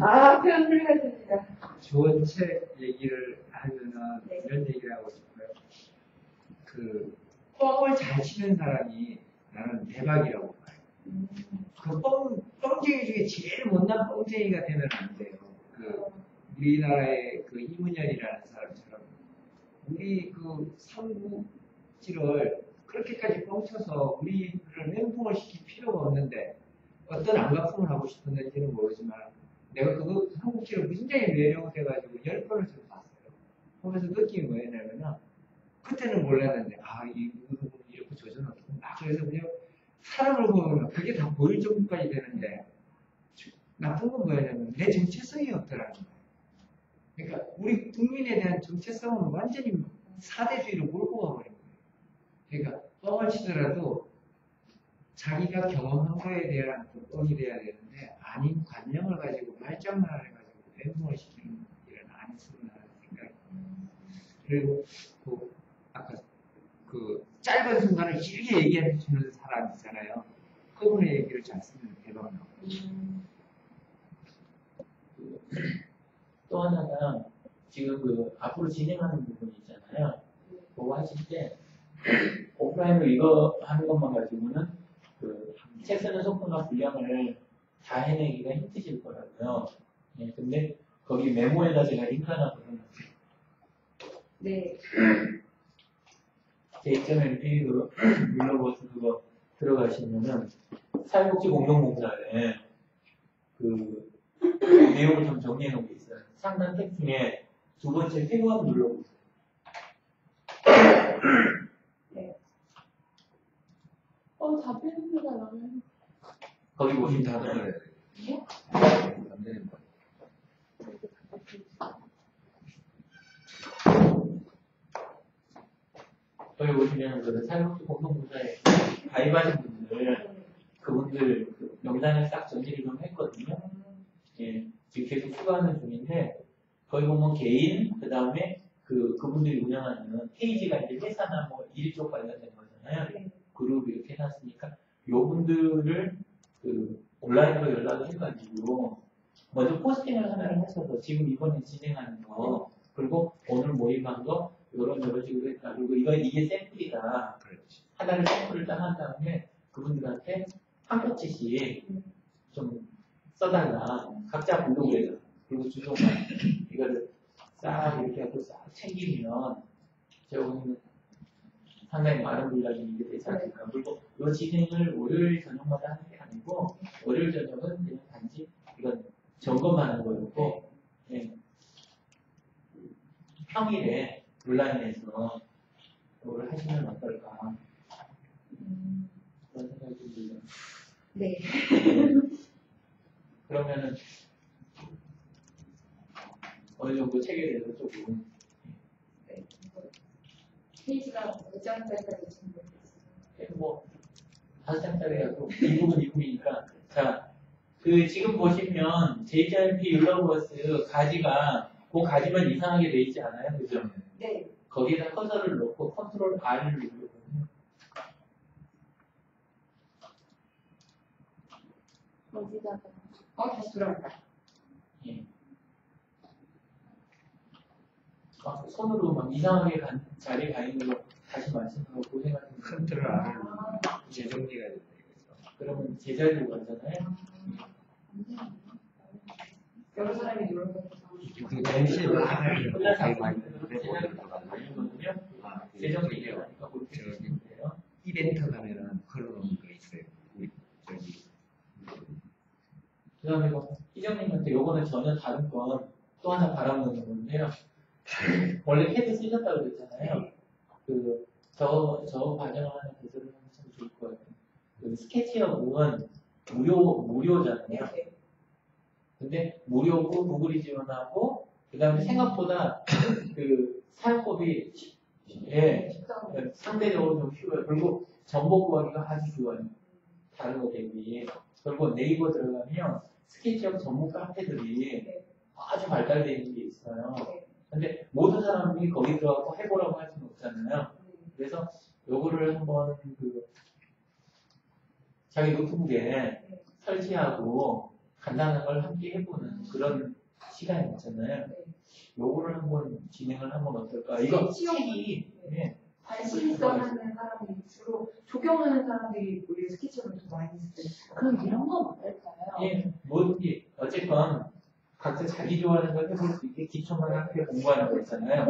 아, 표현 훌륭하십니다. 좋은 책 얘기를 하면은 네. 이런 얘기를 하고 싶어요. 그 뻥을 잘 치는 사람이 나는 대박이라고 봐요. 그 뻥쟁이 중에 제일 못난 뻥쟁이가 되면 안 돼요. 그 우리나라의 그 이문열이라는 사람처럼 우리 그 삼국지를 그렇게까지 뻥쳐서 우리를 멘붕을 시킬 필요가 없는데 어떤 안가품을 하고 싶었는지는 모르지만 내가 그거 삼국지를 굉장히 매료돼가지고 10번을 좀 봤어요. 보면서 느낀 뭐였냐면은 그때는 몰랐는데 이 부분이 이렇게 조절을 어떻게 그래서 그냥 사람을 보면 그게 다 보일 정도까지 되는데 나쁜 건 뭐였냐면 내 정체성이 없더라는 거예요. 그러니까 우리 국민에 대한 정체성은 완전히 사대주의로 몰고 가버린 거예요. 그러니까 뻥을 치더라도 자기가 경험한 거에 대한 뻥이 돼야 되는데 아닌 관념을 가지고 말장난을 해가지고 멘붕을 시키는 일은 아니었으나 하는 생각이 그리고 아까 그 짧은 순간을 길게 얘기해 주는 사람 있잖아요. 그분의 얘기를 잘 쓰면 대박 나고. 또 하나가 지금 그 앞으로 진행하는 부분이 있잖아요. 그거 하실 때 오프라인으로 이거 하는 것만 가지고는 그 책 쓰는 속도나 분량을 다 해내기가 힘드실 거라고요. 예, 근데 거기 메모에다 제가 링크 하나 걸어놨어요. 네. 제 HTML 그 눌러보시고 그거 들어가시면은 사회복지 공동봉사에 그 내용을 좀 정리해 놓은 게 있어요. 상단 탭 중에 두 번째 태그업 눌러보세요. 네. 잡힙니다, 나는. 거기 보시면 다 다 들어야 나와요. 돼. 안 되는 거. 거기 보시면 그 사회복지 공동봉사에 가입하신 분들 그분들 그 명단을 싹 정리를 좀 했거든요. 예, 지금 계속 추가하는 중인데 거기 보면 개인 그 다음에 그분들이 운영하는 페이지가 이제 회사나 뭐 일쪽 관련된 거잖아요. 네. 그룹 이렇게 해놨으니까 요분들을 그 온라인으로 연락을 해가지고 먼저 포스팅을 하나를 하셔서 지금 이번에 진행하는 거 그리고 오늘 모임한 거 요런 식으로 했다. 그리고 이게 샘플이다. 그렇지. 하나를 샘플을 딱 한 다음에 그분들한테 한 겹치씩 좀 써달라. 각자 블로그에다. 그리고 주소만 이거를 싹 이렇게 하고 싹 챙기면 제가 보기에는 상당히 많은 분량이 이게 되지 않을까. 그리고 이 진행을 월요일 저녁마다 하는 게 아니고 월요일 저녁은 그냥 단지 이건 점검만 하는 거였고 평일에 온라인에서 그걸 하시면 어떨까 그런 생각이 들어요. 네. 그러면은 어느 정도 책에 대해서 조금 네. 페이지가 몇 장짜리까지 지금 뭐 5장짜리라도 이 부분 이 부분이니까 자, 그 지금 보시면 JRP 율러버스 가지가 그 가지만 이상하게 돼 있지 않아요? 그죠? 네. 거기에다 커서를 놓고 컨트롤 R을 누르거든요. 어디다가 다시 돌아간다. 예. 손으로 막 이상하게 자리에 가 있는 거 다시 말씀하고 고생하는 거. 컨트롤 R을 재정리가 된다 이거죠. 그러면 제자리로 가잖아요. 여러 사람이 눌러서 그 동시에 말을 혼자서 되게 많이 제자리로 가거든요. 재정리가 하니까 그렇게 되시면 돼요. 이벤트 가면은 걸어놓은 거 있어요. 우리 저기 그 다음에 희정님한테 요거는 전혀 다른 건 또 하나 바라보는 건데요. 원래 캐드 쓰셨다고 그랬잖아요. 저 과정을 하나 개설을 하면 참 좋을 것 같아요. 그 스케치업은 무료잖아요. 근데 무료고 구글이 지원하고, 그 다음에 생각보다 그 사용법이 상대적으로 좀 쉬워요. 그리고 정보 구하기가 아주 좋아요. 다른 거 대비. 그리고 네이버 들어가면 스케치업 전문 카페들이 아주 발달되어 있는 게 있어요. 근데 모든 사람이 거기 들어가고 해보라고 할 수는 없잖아요. 그래서 요거를 한번 자기 노트북에 설치하고 간단한 걸 함께 해보는 그런 시간이 있잖아요. 요거를 한번 진행을 하면 어떨까? 이거 책이 관심 있어 하는 사람들이 주로 조경하는 사람들이 우리 스케치업을 좀 많이 쓰죠. 그럼 이런 건 어떨까요? 예, 뭐든지 어쨌건 각자 자기 좋아하는 걸 해볼 수 있게 기초만 함께 공부하는 거 있잖아요.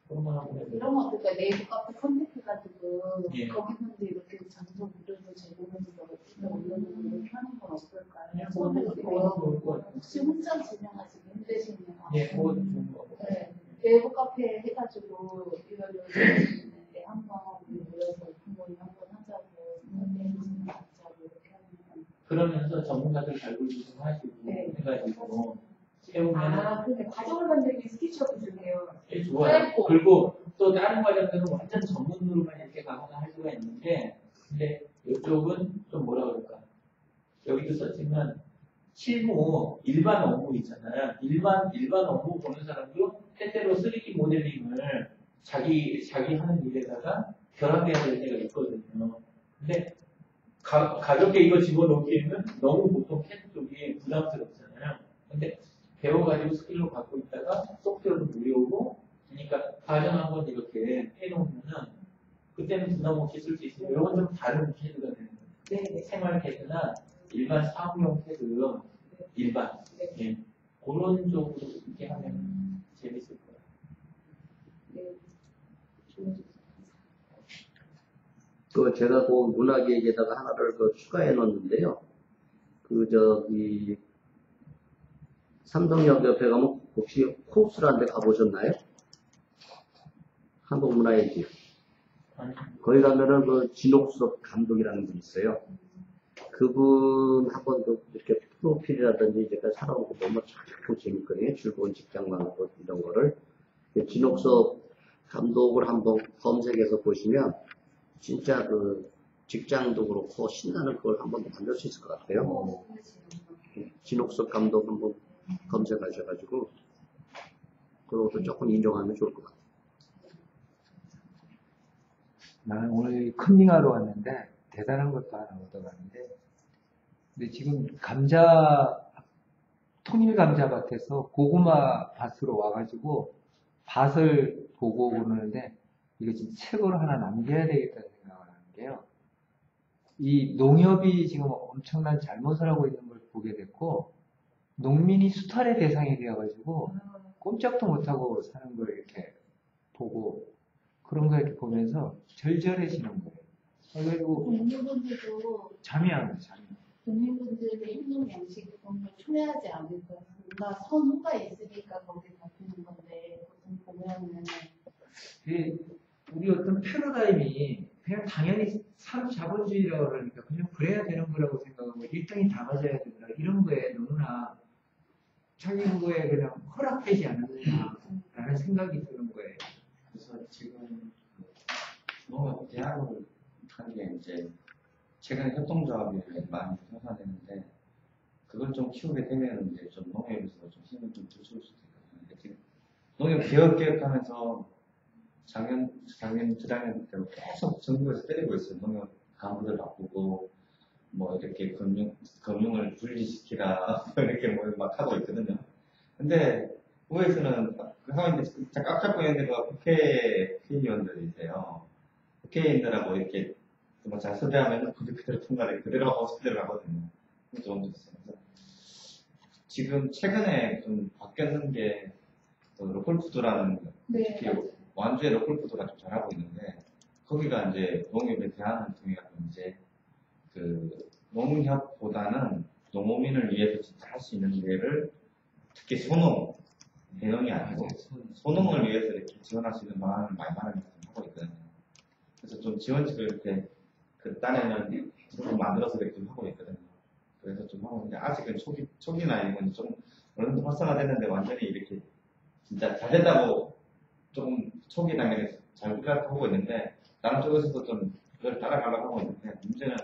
그런 거 한번 해보세요. 이런 거 어떨까요? 네이버 카페 컨택해가지고 예. 거기 분들 이렇게 장소 무료로 제공해서 올려놓고 이렇게 하는 건 어떨까요? 예, 그거 좋을 것 같아요. 혹시 혼자 진행하시기 힘드시면 예, 그거 좋은 거고. 네, 네이버 카페 해가지고 이걸 있는데 한번 우리 모여서 오픈모임 한번 하자고 선생님 갖자고 이렇게 하면 그러면서 전문가들 발굴 좀 하시고 해가지고 세우면 근데 과정을 만들기 스케치업이 좋네요. 예, 좋아요. 짧고. 그리고 또 다른 과정들은 완전 전문으로만 이렇게 가거나 할 수가 있는데, 근데 이쪽은 좀 뭐라 그럴까? 여기도 썼지만 실무 일반 업무 있잖아요. 일반 업무 보는 사람도 때때로 3D 모델링을 자기 하는 일에다가 결합해야 될 때가 있거든요. 근데 가볍게 이거 집어넣기에는 너무 보통 캐드 쪽이 부담스럽잖아요. 근데 배워가지고 스킬로 갖고 있다가 소프트웨어도 무료고, 그러니까 과정 한번 이렇게 해놓으면은 그때는 부담 없이 쓸 수 있어요. 이건 좀 다른 캐드가 되는 거예요. 네. 생활 캐드나 일반 사무용 캐드, 일반. 예. 그런 쪽으로 이렇게 하면 재밌을 거예요. 네, 좋은 그 제가 그 문학 얘기에다가 하나를 추가해 놓았는데요. 삼성역 옆에 가면 혹시 코스라는 데 가보셨나요? 한국문화예지. 거기 가면은 진옥섭 감독이라는 분이 있어요. 그분 한번 이렇게 프로필이라든지 제가 살아보고 보면 참 재밌거든요. 즐거운 직장만 이런 거를. 진옥섭 감독을 한번 검색해서 보시면 진짜 직장도 그렇고 신나는 걸 한번 만들 수 있을 것 같아요. 진옥섭 감독 한번 검색하셔가지고 그것도 조금 인정하면 좋을 것 같아요. 나는 오늘 컨닝하러 왔는데 대단한 것도 하나 얻어가는데, 근데 지금 통일 감자밭에서 고구마 밭으로 와가지고 밭을 보고 오는데 이거 지금 책으로 하나 남겨야 되겠다는 생각을 하는 게요. 이 농협이 지금 엄청난 잘못을 하고 있는 걸 보게 됐고, 농민이 수탈의 대상이 되어가지고 꼼짝도 못하고 사는 걸 이렇게 보고, 그런 거 이렇게 보면서 절절해지는 거예요. 그리고 국민분들도 잠이 안 와요, 잠이. 국민분들의 행동 양식이 그런 걸 초래하지 않을까. 뭔가 선호가 있으니까 거기에 잡히는 건데, 보통 보면은 우리 어떤 패러다임이 그냥 당연히 자본주의라고 그러니까 그냥 그래야 되는 거라고 생각하고 일등이 다 맞아야 된다. 이런 거에 너무나 자기 그거에 그냥 허락되지 않았느냐라는 생각이 드는 거예요. 그래서 지금 농업 대학을 한 게 이제 최근에 협동조합이 많이 생산되는데 그걸 좀 키우게 되면 이제 좀 농업에서 좀 힘을 좀 줄 수도 있거든요. 지금 농업 개혁하면서 재작년 때로 계속 정부에서 때리고 있어요. 농업 간부들 바꾸고 뭐 이렇게 금융을 분리시키라 이렇게 뭐 막 하고 있거든요. 근데 의회에서는 그 상황인데 진짜 꽉 잡고 있는 데가 국회의원들이세요. 국회의원들하고 이렇게 잘 섭외하면 그대로 통과를 그대로 하고 싶대로 하거든요. 그게 좀 있어요. 그래서 지금 최근에 좀 바뀌었는 게 로컬푸드라는 네, 특히 맞아요. 완주의 로컬푸드가 좀 잘하고 있는데 거기가 이제 농협의 대안을 통해 이제 그 농협보다는 농민을 위해서 진짜 할 수 있는 일을 특히 소농 대형이 아니고 소농을 위해서 이렇게 지원할 수 있는 방안을 많이 하고 있거든요. 그래서 좀 지원책을 이렇게 그 딴에는 좀 만들어서 이렇게 하고 있거든요. 그래서 좀 하고 있는데 아직은 초기나 이건 좀 어느 정도 활성화됐는데 완전히 이렇게 진짜 잘 됐다고 조금 초기 단계에서 잘 하고 있는데 다른 쪽에서도 좀 그걸 따라가려고 하고 있는데 문제는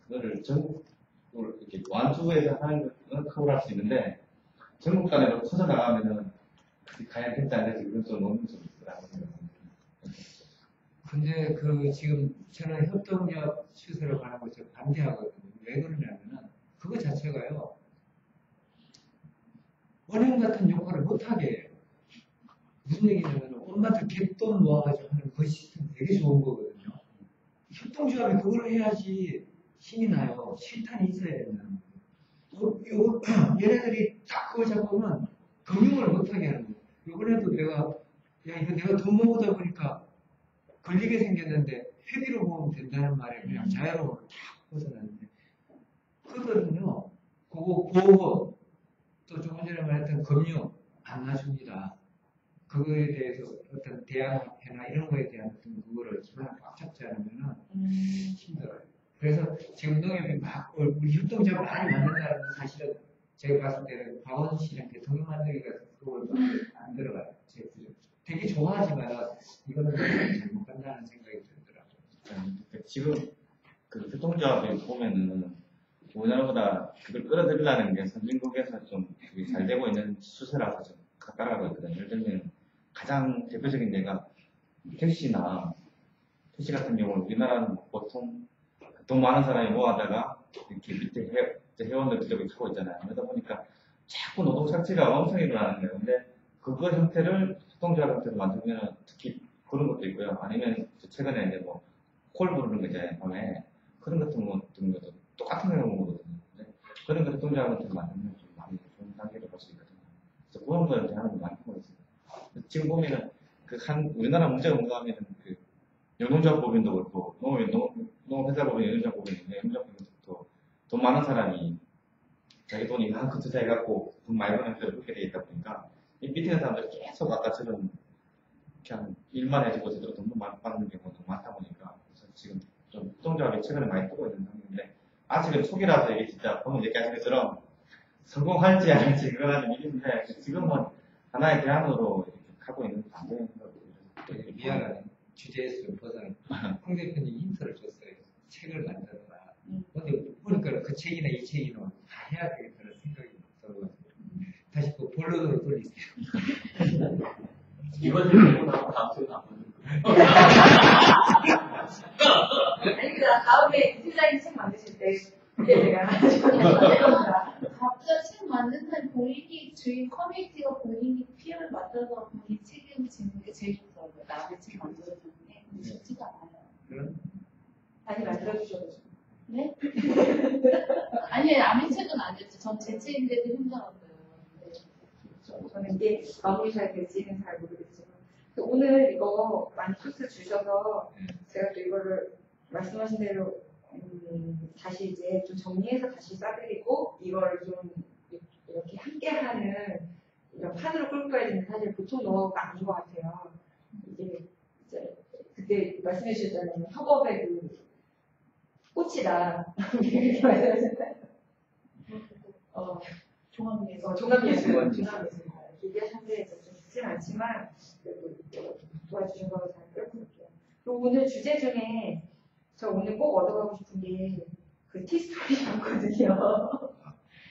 그거를 전국을 이렇게 완주해서 하는 건 커버할 수 있는데 전국 단위로 커져나가면은 그게 과연 될지 안 될지 그건 좀 너무 좀 있더라고요. 근데 그 지금 저는 협동조합 시설을 가는 걸 제가 반대하거든요. 왜 그러냐면은 그거 자체가요. 은행 같은 역할을 못하게 해요. 무슨 얘기냐면 온갖 갯돈 모아가지고 하는 그 시스템 되게 좋은 거거든요. 협동조합이 그걸 해야지 힘이 나요. 실탄이 있어야 되는. 얘네들이 딱 그거 잡으면 금융을 못하게 하는 거예요. 이번에도 이거 내가 돈 모으다 보니까 걸리게 생겼는데 회비로 모으면 된다는 말에 그냥 자유로움으로 탁 벗어났는데 그거는요. 그거 보험 또 조금 전에 말했던 금융 안 놔줍니다. 그거에 대해서 어떤 대안이나 이런 거에 대한 어떤 그거를 기반을 꽉 잡지 않으면 힘들어요. 그래서 지금 농협이 막 우리 협동조합을 많이 만든다는 건 사실은 제가 봤을 때는 박원순 씨랑 대통령 만들기가 그걸 안 들어가요. 제 구조. 되게 좋아하지만 이거는 잘못 간다는 생각이 들더라고요. 지금 그 협동조합에 보면은 우리나라보다 그걸 끌어들이려는 게 선진국에서 좀 잘 되고 있는 추세라서 좀 따라가고 있거든요. 예를 들면 가장 대표적인 예가 택시 같은 경우는 우리나라는 보통 돈 많은 사람이 모아다가 이렇게 밑에 회원들 기업이 하고 있잖아요. 그러다 보니까 자꾸 노동 착취가 엄청 일어나는 거예요. 근데 그거 형태를 협동조합 형태로 만들면 특히 그런 것도 있고요. 아니면 최근에 이제 뭐 콜 부르는 거 있잖아요. 밤에 그런 것도 똑같은 경우거든요. 그런 거 협동조합 형태로 만들면 좀 많이 좋은 단계로 볼 수 있거든요. 그래서 그런 거에 대한 거 많이 하고 있습니다. 지금 보면은 우리나라 문제가 뭔가 하면은 그 영농조합법인도 그렇고 농업회사법인 영농조합법인인데 영농조합법인도 돈 많은 사람이 자기 돈이 이만큼 투자해갖고 돈 많이 버는 데로 그렇게 돼 있다 보니까 이 밑에 있는 사람들이 계속 아까처럼 그냥 일만 해주고 제대로 돈도 많이 받는 경우가 너무 많다 보니까 그래서 지금 좀 협동조합이 최근에 많이 뜨고 있는 상황인데 아직은 초기라서 이게 진짜 방금 얘기하신 것처럼 성공할지 안 할지 그건 아직 일인데 지금은 하나의 대안으로 이렇게 하고 있는 반대인 거고 미안하네. 주제에서 좀 벗어나. 홍 대표님 힌트를 줬어요. 책을 만들어라. 근데 보니까 그 책이나 이 책이나 다 해야 되겠다는 생각이 들어가지고 다시 그 본론으로 돌리세요. 이번 주에 보고 나면 다음 주에 안 보는 아니, 다음에 디자인 책 만드실 때, 그때 제가 해봅니다. 각자 책 만든다는 본인이 주인 커뮤니티가 본인이 피해를 만들어서 본인 책임을 지는 게 제일 좋더라고요. 남의 책 만들어주는 게. 근데 쉽지가 않아요. 많이 만들어주셔도. 네? 아니, 남의 책은 안 됐죠. 전 제 책인데도 힘들었어요. 네. 저는 이게 마무리 잘 될지는 잘 모르겠지만. 오늘 이거 많이 소스 주셔서 제가 또 이거를 말씀하신 대로 다시 이제 좀 정리해서 다시 싸드리고 이걸 좀 이렇게 함께하는 이런 판으로 끌고 가야 되는 사실 보통 노하우가 아닌 것 같아요. 이제 그때 말씀해 주셨잖아요. 협업의 그 꽃이다. 이렇게 말씀하셨잖아요. 종합예술. 종합예술. 얘기하셨는데 좀 듣진 않지만 그래도 도와주신 거 잘 끌어볼게요. 그리고 오늘 주제 중에 저 오늘 꼭 얻어가고 싶은 게 그 티스토리였거든요.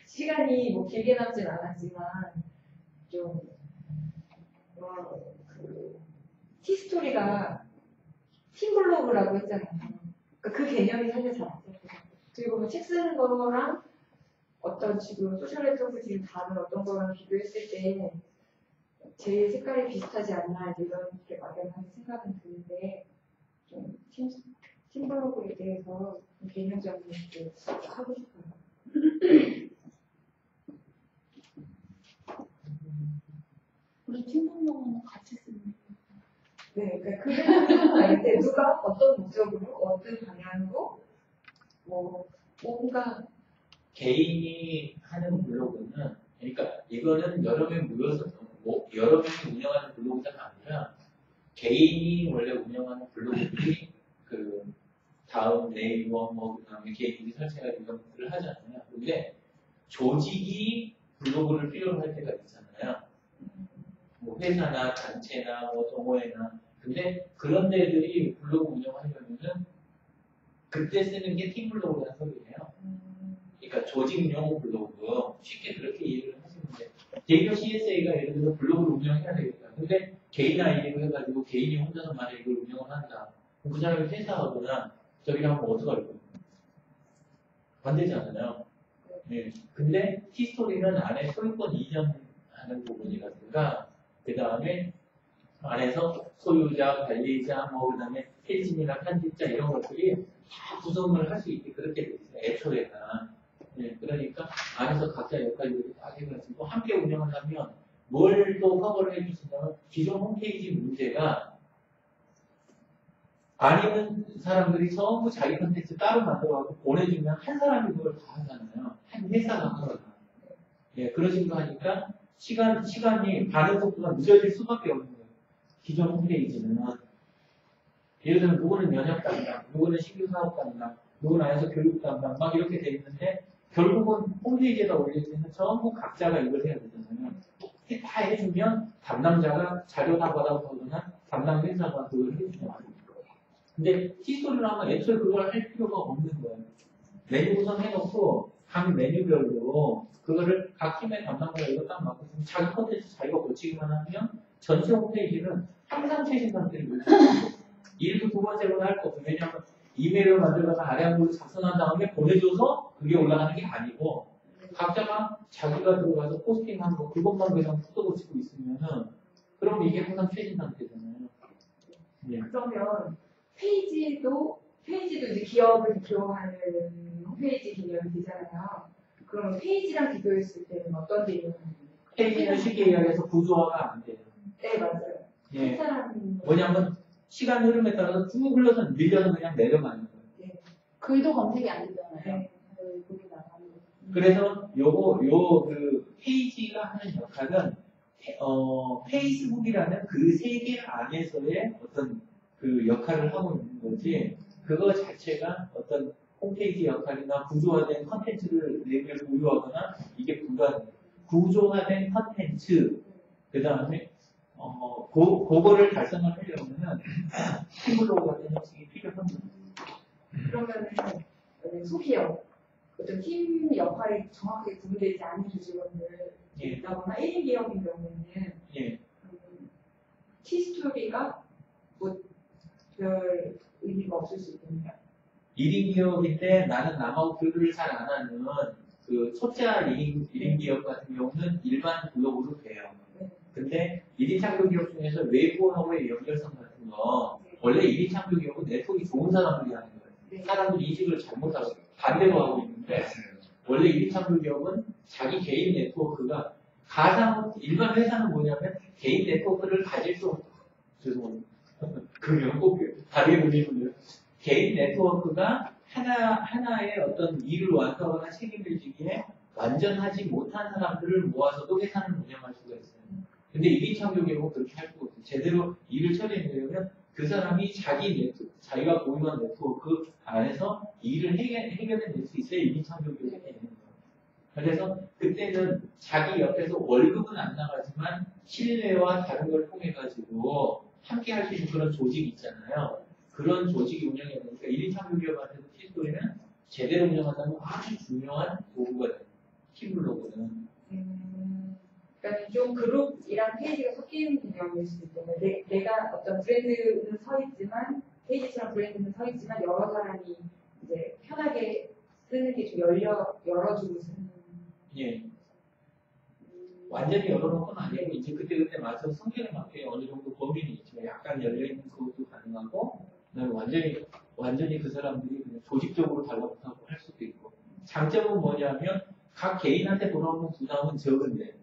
시간이 뭐 길게 남진 않았지만 좀 그 티스토리가 팀블로그라고 했잖아요. 그러니까 그 개념이 사실 잘 안 잡혀요. 그리고 뭐 책 쓰는 거랑 어떤 지금 소셜 네트워크 지금 다른 어떤 거랑 비교했을 때 제 색깔이 비슷하지 않나 이렇게 막연하게 생각은 드는데 좀 팀블로그에 대해서 개념적인 게 하고 싶어요. 우리 팀블로그는 같이 쓰는 네, 그러니까 그 개념은 알겠는데 누가 어떤 목적으로 어떤 방향으로 뭔가 개인이 하는 블로그는, 그러니까 이거는 여러 명 모여서 여러 명이 운영하는 블로그가 아니라 개인이 원래 운영하는 블로그들이 그 다음 네이버 그다음에 개인이 설치해가지고 이런 것들을 하잖아요. 근데 조직이 블로그를 필요로 할 때가 있잖아요. 뭐 회사나 단체나 뭐 동호회나. 근데 그런 데들이 블로그 운영하려면은 그때 쓰는 게 팀블로그라는 소리예요. 그러니까 조직용 블로그. 쉽게 그렇게 이해를 하시는데 데이터 CSA가 예를 들어서 블로그를 운영해야 되겠다. 근데 개인 아이디로 해가지고 개인이 혼자서 만약에 이걸 운영을 한다. 그럼 그 사람이 퇴사하거나 저기를 하면 어떡할 거예요? 안 되잖아요. 네. 근데 티스토리는 안에 소유권 이전하는 부분이라든가 그 다음에 안에서 소유자, 관리자, 그 다음에 필진이나 편집자 이런 것들이 다 구성을 할 수 있게 그렇게 돼 있어요. 애초에가. 네, 그러니까 안에서 각자 역할들이 다 해가지고 함께 운영하려면 뭘 또 커버를 해주시냐면 기존 홈페이지 문제가 아니면 사람들이 전부 자기 컨텐츠 따로 만들어갖고 보내주면 한 사람이 그걸 다 하잖아요. 한 회사가 하거나. 예, 그런 식으로 하니까 시간이 반응 속도가 늦어질 수밖에 없는 거예요. 기존 홈페이지는. 예를 들면 누구는 면접 담당, 누구는 신규 사업 담당, 누구는 안에서 교육 담당, 막 이렇게 돼 있는데 결국은 홈페이지에다 올릴 때는 전부 각자가 이걸 해야 되잖아요. 다 해주면 담당자가 자료 다 받아보거나 담당 회사가 그걸 해주면 안 돼요. 근데 티스토리를 하면 애초에 그걸 할 필요가 없는 거예요. 메뉴 구성해놓고 각 메뉴별로 그거를 각 팀의 담당자가 이거 딱 맡고 자기 콘텐츠 자기가 고치기만 하면 전체 홈페이지는 항상 최신 상태를 유지하고 일도 두 번째로 할 거 없어요. 왜냐하면 이메일을 만들다가 아래 한글로 작성한 다음에 보내줘서 그게 올라가는 게 아니고 각자가 자기가 들어가서 포스팅한 거 그것만 그냥 뜯어 고치고 있으면은 그럼 이게 항상 최신 상태잖아요. 네. 그러면 페이지도 이제 기업을 대표하는 홈페이지 개념이 되잖아요. 그럼 페이지랑 비교했을 때는 어떤 개념이 페이지는 쉽게 이야기해서 구조화가 안 돼요. 네, 맞아요. 예. 사람 뭐냐면 시간 흐름에 따라서 쭉 흘러서 밀려서 그냥 내려가는 거예요. 글도 검색이 안 되잖아요. 네. 글이 나가는 거. 그래서 그 페이지가 하는 역할은 페이스북이라는 그 세계 안에서의 어떤 그 역할을 하고 있는 거지 그거 자체가 어떤 홈페이지 역할이나 구조화된 컨텐츠를 내게 보유하거나 이게 불가능해요. 구조화된 컨텐츠 그 다음에 그거를 달성을 하려면은 팀블로그 같은 형식이 필요합니다. 그러면은 소기업 어떤 팀 역할이 정확하게 구분되지 않은 조직원들 예. 있다거나 1인 기업인 경우에는 예. 티스토리가 뭐 별 의미가 없을 수 있겠네요. 1인 기업인데 나는 남하고 교류를 잘 안 하는 그 초짜 1인 기업 같은 경우는 일반 블로그로 돼요. 근데 1인 창조 기업 중에서 외부하고의 연결성 같은 거 원래 1인 창조 기업은 네트워크가 좋은 사람들이 하는 거예요. 사람들이 이직을 잘못하고 반대로 하고 있는데 원래 1인 창조 기업은 자기 개인 네트워크가 일반 회사는 뭐냐면 개인 네트워크를 가질 수 없고 죄송합니다. 그러면 꼭 다르게 보시면 개인 네트워크가 하나의 어떤 일을 완수하거나 책임을 지기에 완전하지 못한 사람들을 모아서도 회사를 운영할 수가 있어요. 근데 1인 창조 기업은 그렇게 할 수가 없어요. 제대로 일을 처리해내려면 그 사람이 자기가 보유한 네트워크 안에서 일을 해결해낼 수 있어야 인지상정교육이 되는 거예요. 그래서 그때는 자기 옆에서 월급은 안 나가지만 신뢰와 다른 걸 통해 가지고 함께 할 수 있는 그런 조직이 있잖아요. 그런 조직이 운영이 되니까 1인 참여기업한테도 티스토리는 제대로 운영한다면 아주 중요한 도구가 돼요. 팀블로그는. 그러니까 좀 그룹이랑 페이지가 섞이는 개념일 수도 있겠네요. 내가 어떤 브랜드는 서 있지만 페이지처럼 브랜드는 서 있지만 여러 사람이 이제 편하게 쓰는 게 좀 열어주고 쓰는. 예. 완전히 열어놓은 건 아니고 이제 그때 맞춰서 성격에 맞게 어느 정도 범위는 있지만 약간 열려있는 그것도 가능하고 그다음에 완전히 그 사람들이 그냥 조직적으로 달라붙고 할 수도 있고 장점은 뭐냐면 각 개인한테 돌아오는 부담은 적은데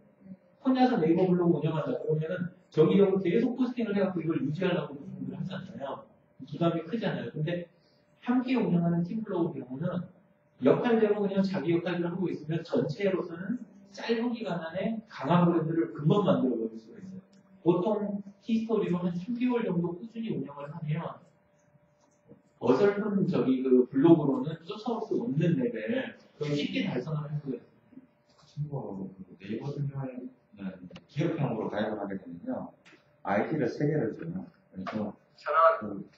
혼자서 네이버 블로그 운영한다 그러면은 정기적으로 계속 포스팅을 해갖고 이걸 유지하려고 분들 하잖아요. 부담이 크잖아요. 근데 함께 운영하는 팀 블로그 경우는 역할대로 그냥 자기 역할들을 하고 있으면 전체로서는 짧은 기간 안에 강한 브랜드를 금방 만들어 버릴 수가 있어요. 보통 티스토리로 한 3개월 정도 꾸준히 운영을 하면 어설픈 그 블로그로는 쫓아올 수 없는 레벨 그걸 쉽게 달성을 할 수가 있어요. 참고로 네이버 같은 경우에는 기업형으로 가입을 하게 되면요. ID를 3개를 줘요. 그래서 그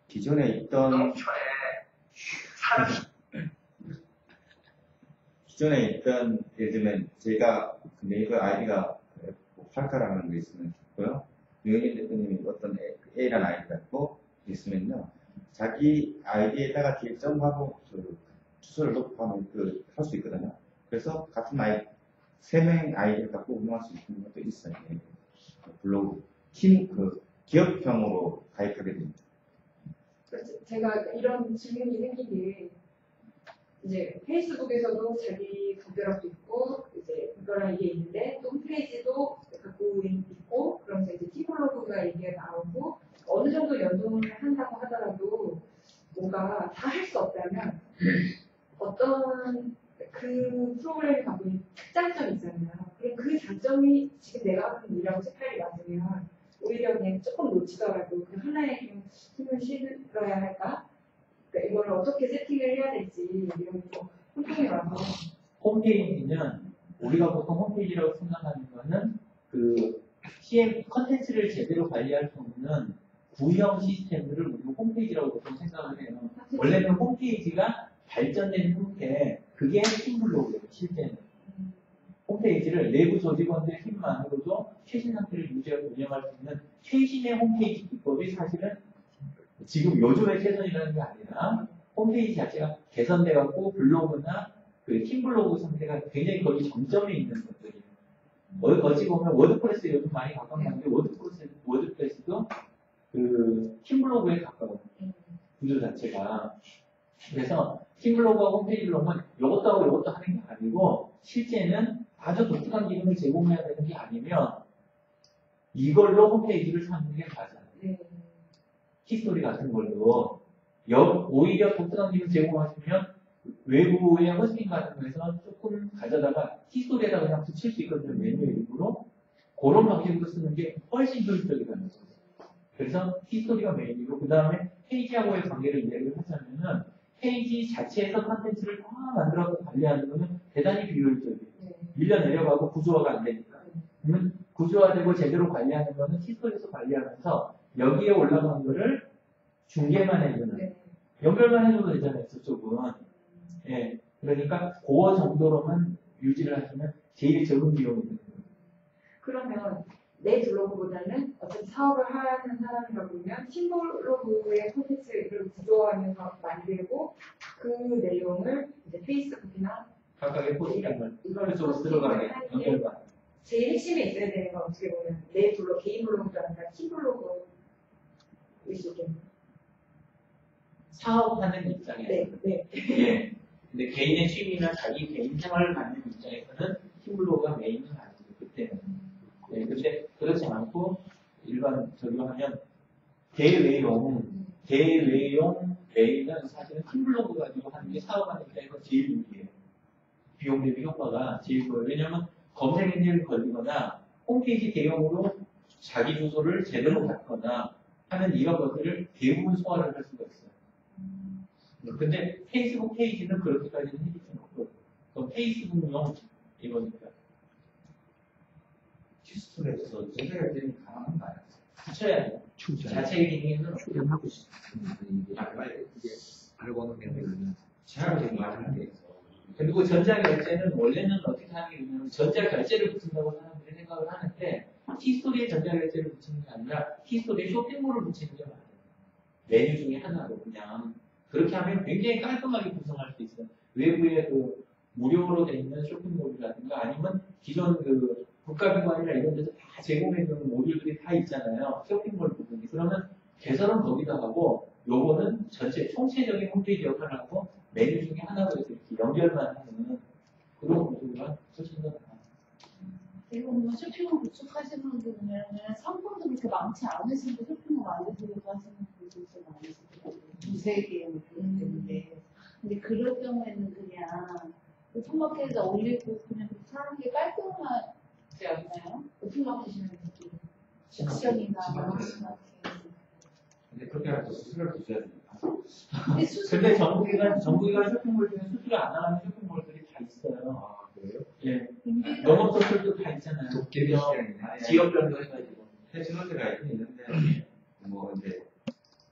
기존에 있던 예를 들면 제가 그 네이버 아이디가 팔카라는 게 있으면 좋고요. 유현인 대표님이 어떤 A라는 아이디가 있고 있으면요. 자기 아이디에다가 뒤에 점하고 그 주소를 넣고 하면 할 수 있거든요. 그래서 같은 아이디 3명 아이디를 갖고 운영할 수 있는 것도 있어요. 블로그 기업형으로 가입하게 됩니다. 제가 이런 질문이 생긴 게 이제 페이스북에서도 자기 담벼락도 있고 이제 그거랑 이게 있는데 또 홈페이지도 갖고 있고 그러면서 이제 티블로그가 얘기가 나오고 어느 정도 연동을 한다고 하더라도 뭔가 다 할 수 없다면 어떤 그 프로그램이 갖고 있는 특장점이 있잖아요. 그럼 그 장점이 지금 내가 하는 일하고 색깔이 맞으면 오히려 그냥 조금 놓치더라도 그 하나에 좀 힘을 실어야 할까? 그러니까 이걸 어떻게 세팅을 해야 될지 이런 거 혼동이 와서 홈페이지는 우리가 보통 홈페이지라고 생각하는 거는 그 CM 컨텐츠를 제대로 관리할 수 없는 구형 시스템들을 우리가 홈페이지라고 보통 생각을 해요. 원래는 홈페이지가 발전된 형태, 그게 팀 블로그예요, 실제는. 홈페이지를 내부 조직원들의 힘만으로도 최신 상태를 유지하고 운영할 수 있는 최신의 홈페이지 기법이 사실은 지금 요즘의 최선이라는 게 아니라 홈페이지 자체가 개선되었고 블로그나 그 팀 블로그 상태가 굉장히 거기 정점에 있는 것들이에요. 어찌 보면 워드프레스 요즘 많이 가까운데 워드프레스도 그 팀 블로그에 가까운 구조 자체가. 그래서 팀 블로그와 홈페이지를 보면 이것도 하고 이것도 하는 게 아니고 실제는 아주 독특한 기능을 제공해야 되는 게 아니면 이걸로 홈페이지를 사는 게 맞아요. 히스토리 같은 걸로 오히려 독특한 기능 제공하시면 외부의 호스팅 같은 거에서 조금 가져다가 히스토리에다 그냥 붙일 수 있거든요. 메뉴 일부로 그런 방식으로 쓰는 게 훨씬 효율적이라는 거죠. 그래서 히스토리가 메인이고 그 다음에 페이지하고의 관계를 이야기를 하자면은 페이지 자체에서 컨텐츠를 다 만들어서 관리하는 거는 대단히 비효율적이에요. 밀려 내려가고 구조화가 안 되니까. 그러면 구조화되고 제대로 관리하는 거는 히스토리에서 관리하면서 여기에 올라간 거를 중계만 해주는 연결만 해줘도 되잖아요. 저쪽은. 예. 그러니까 그 정도로만 유지를 하시면 제일 적은 비용이 되는 거예요. 그러면 내 블로그보다는 어차피 사업을 하는 사람이라 보면 팀 블로그의 콘텐츠를 구조하면서 만들고 그 내용을 이제 페이스북이나 각각의 포스팅을 이걸 쪽으로 들어가게 연결만. 제일 핵심에 있어야 되는 건 어떻게 보면 내 블로그, 개인 블로그도 아니라 팀 블로그일 수 있겠네요. 사업하는 입장에서. 네. 예. 근데 개인의 취미나 자기 개인 생활을 갖는 입장에서는 팀 블로그가 메인은 아니죠. 그때는. 네, 근데 그렇지 않고 일반 저기로 하면 대외용 메인은 사실은 팀 블로그 가지고 하는 게 사업하는 입장에서 제일 유리해요. 비용 대비 효과가 제일 좋아요. 왜냐하면 검색 엔진을 걸리거나 홈페이지 대용으로 자기 주소를 제대로 갖거나 하는 이런 것들을 대부분 소화를 할 수가 있어요. 근데 페이스북 페이지는 그렇게까지는 해줄 수는 없고, 그럼 페이스북용 이거니까. 키스톤에서 전자결 때문에 가능한 거 아니야? 붙여야 돼요. 자체 기능에는 출연하고 있어. 이게 이게 알고 오는 게 되면 제한적인 말하는 게 있어. 그리고 전자결제는 원래는 어떻게 하는 게 있냐면 전자결제를 붙인다고 사람들이 생각을 하는데 티스토리에 전자결제를 붙이는 게 아니라 티스토리에 쇼핑몰을 붙이는 게 맞아요. 메뉴 중에 하나로 그냥 그렇게 하면 굉장히 깔끔하게 구성할 수 있어요. 외부에 그 무료로 돼 있는 쇼핑몰이라든가 아니면 기존 그 국가기관이나 이런 데서 다 제공해주는 모듈들이 다 있잖아요. 쇼핑몰 부분이. 그러면 개설은 거기다 하고 요거는 전체 총체적인 홈페이지 역할을 하고 메뉴 중에 하나로 해서 이렇게 연결만 하는 그런 모듈만 훨씬 더 나아요. 이거 보면 쇼핑몰 구축하시는 분들 보면 상품도 그렇게 많지 않으신데 쇼핑몰 만드시려고 하시는 분들도 많으시고 두세 개의 목표기 때문에 근데 그럴 경우에는 그냥 오픈마켓에다 올리고 그냥 그렇게 하는 게 깔끔하지 않나요? 오픈마켓이라는 느낌 섹션이나 오픈마켓 근데 그렇게 하면 또 수수료를 또 줘야 되니까. 근데 근데 정부기관 쇼핑몰 중에 수수료 안 나가는 쇼핑몰들이 다 있어요. 아, 그래요? 예. 농업소들도 다 있잖아요. 도깨비 시장이나 지역별로 해가지고. 해주는 데가 있긴 있는데, 뭐, 이제,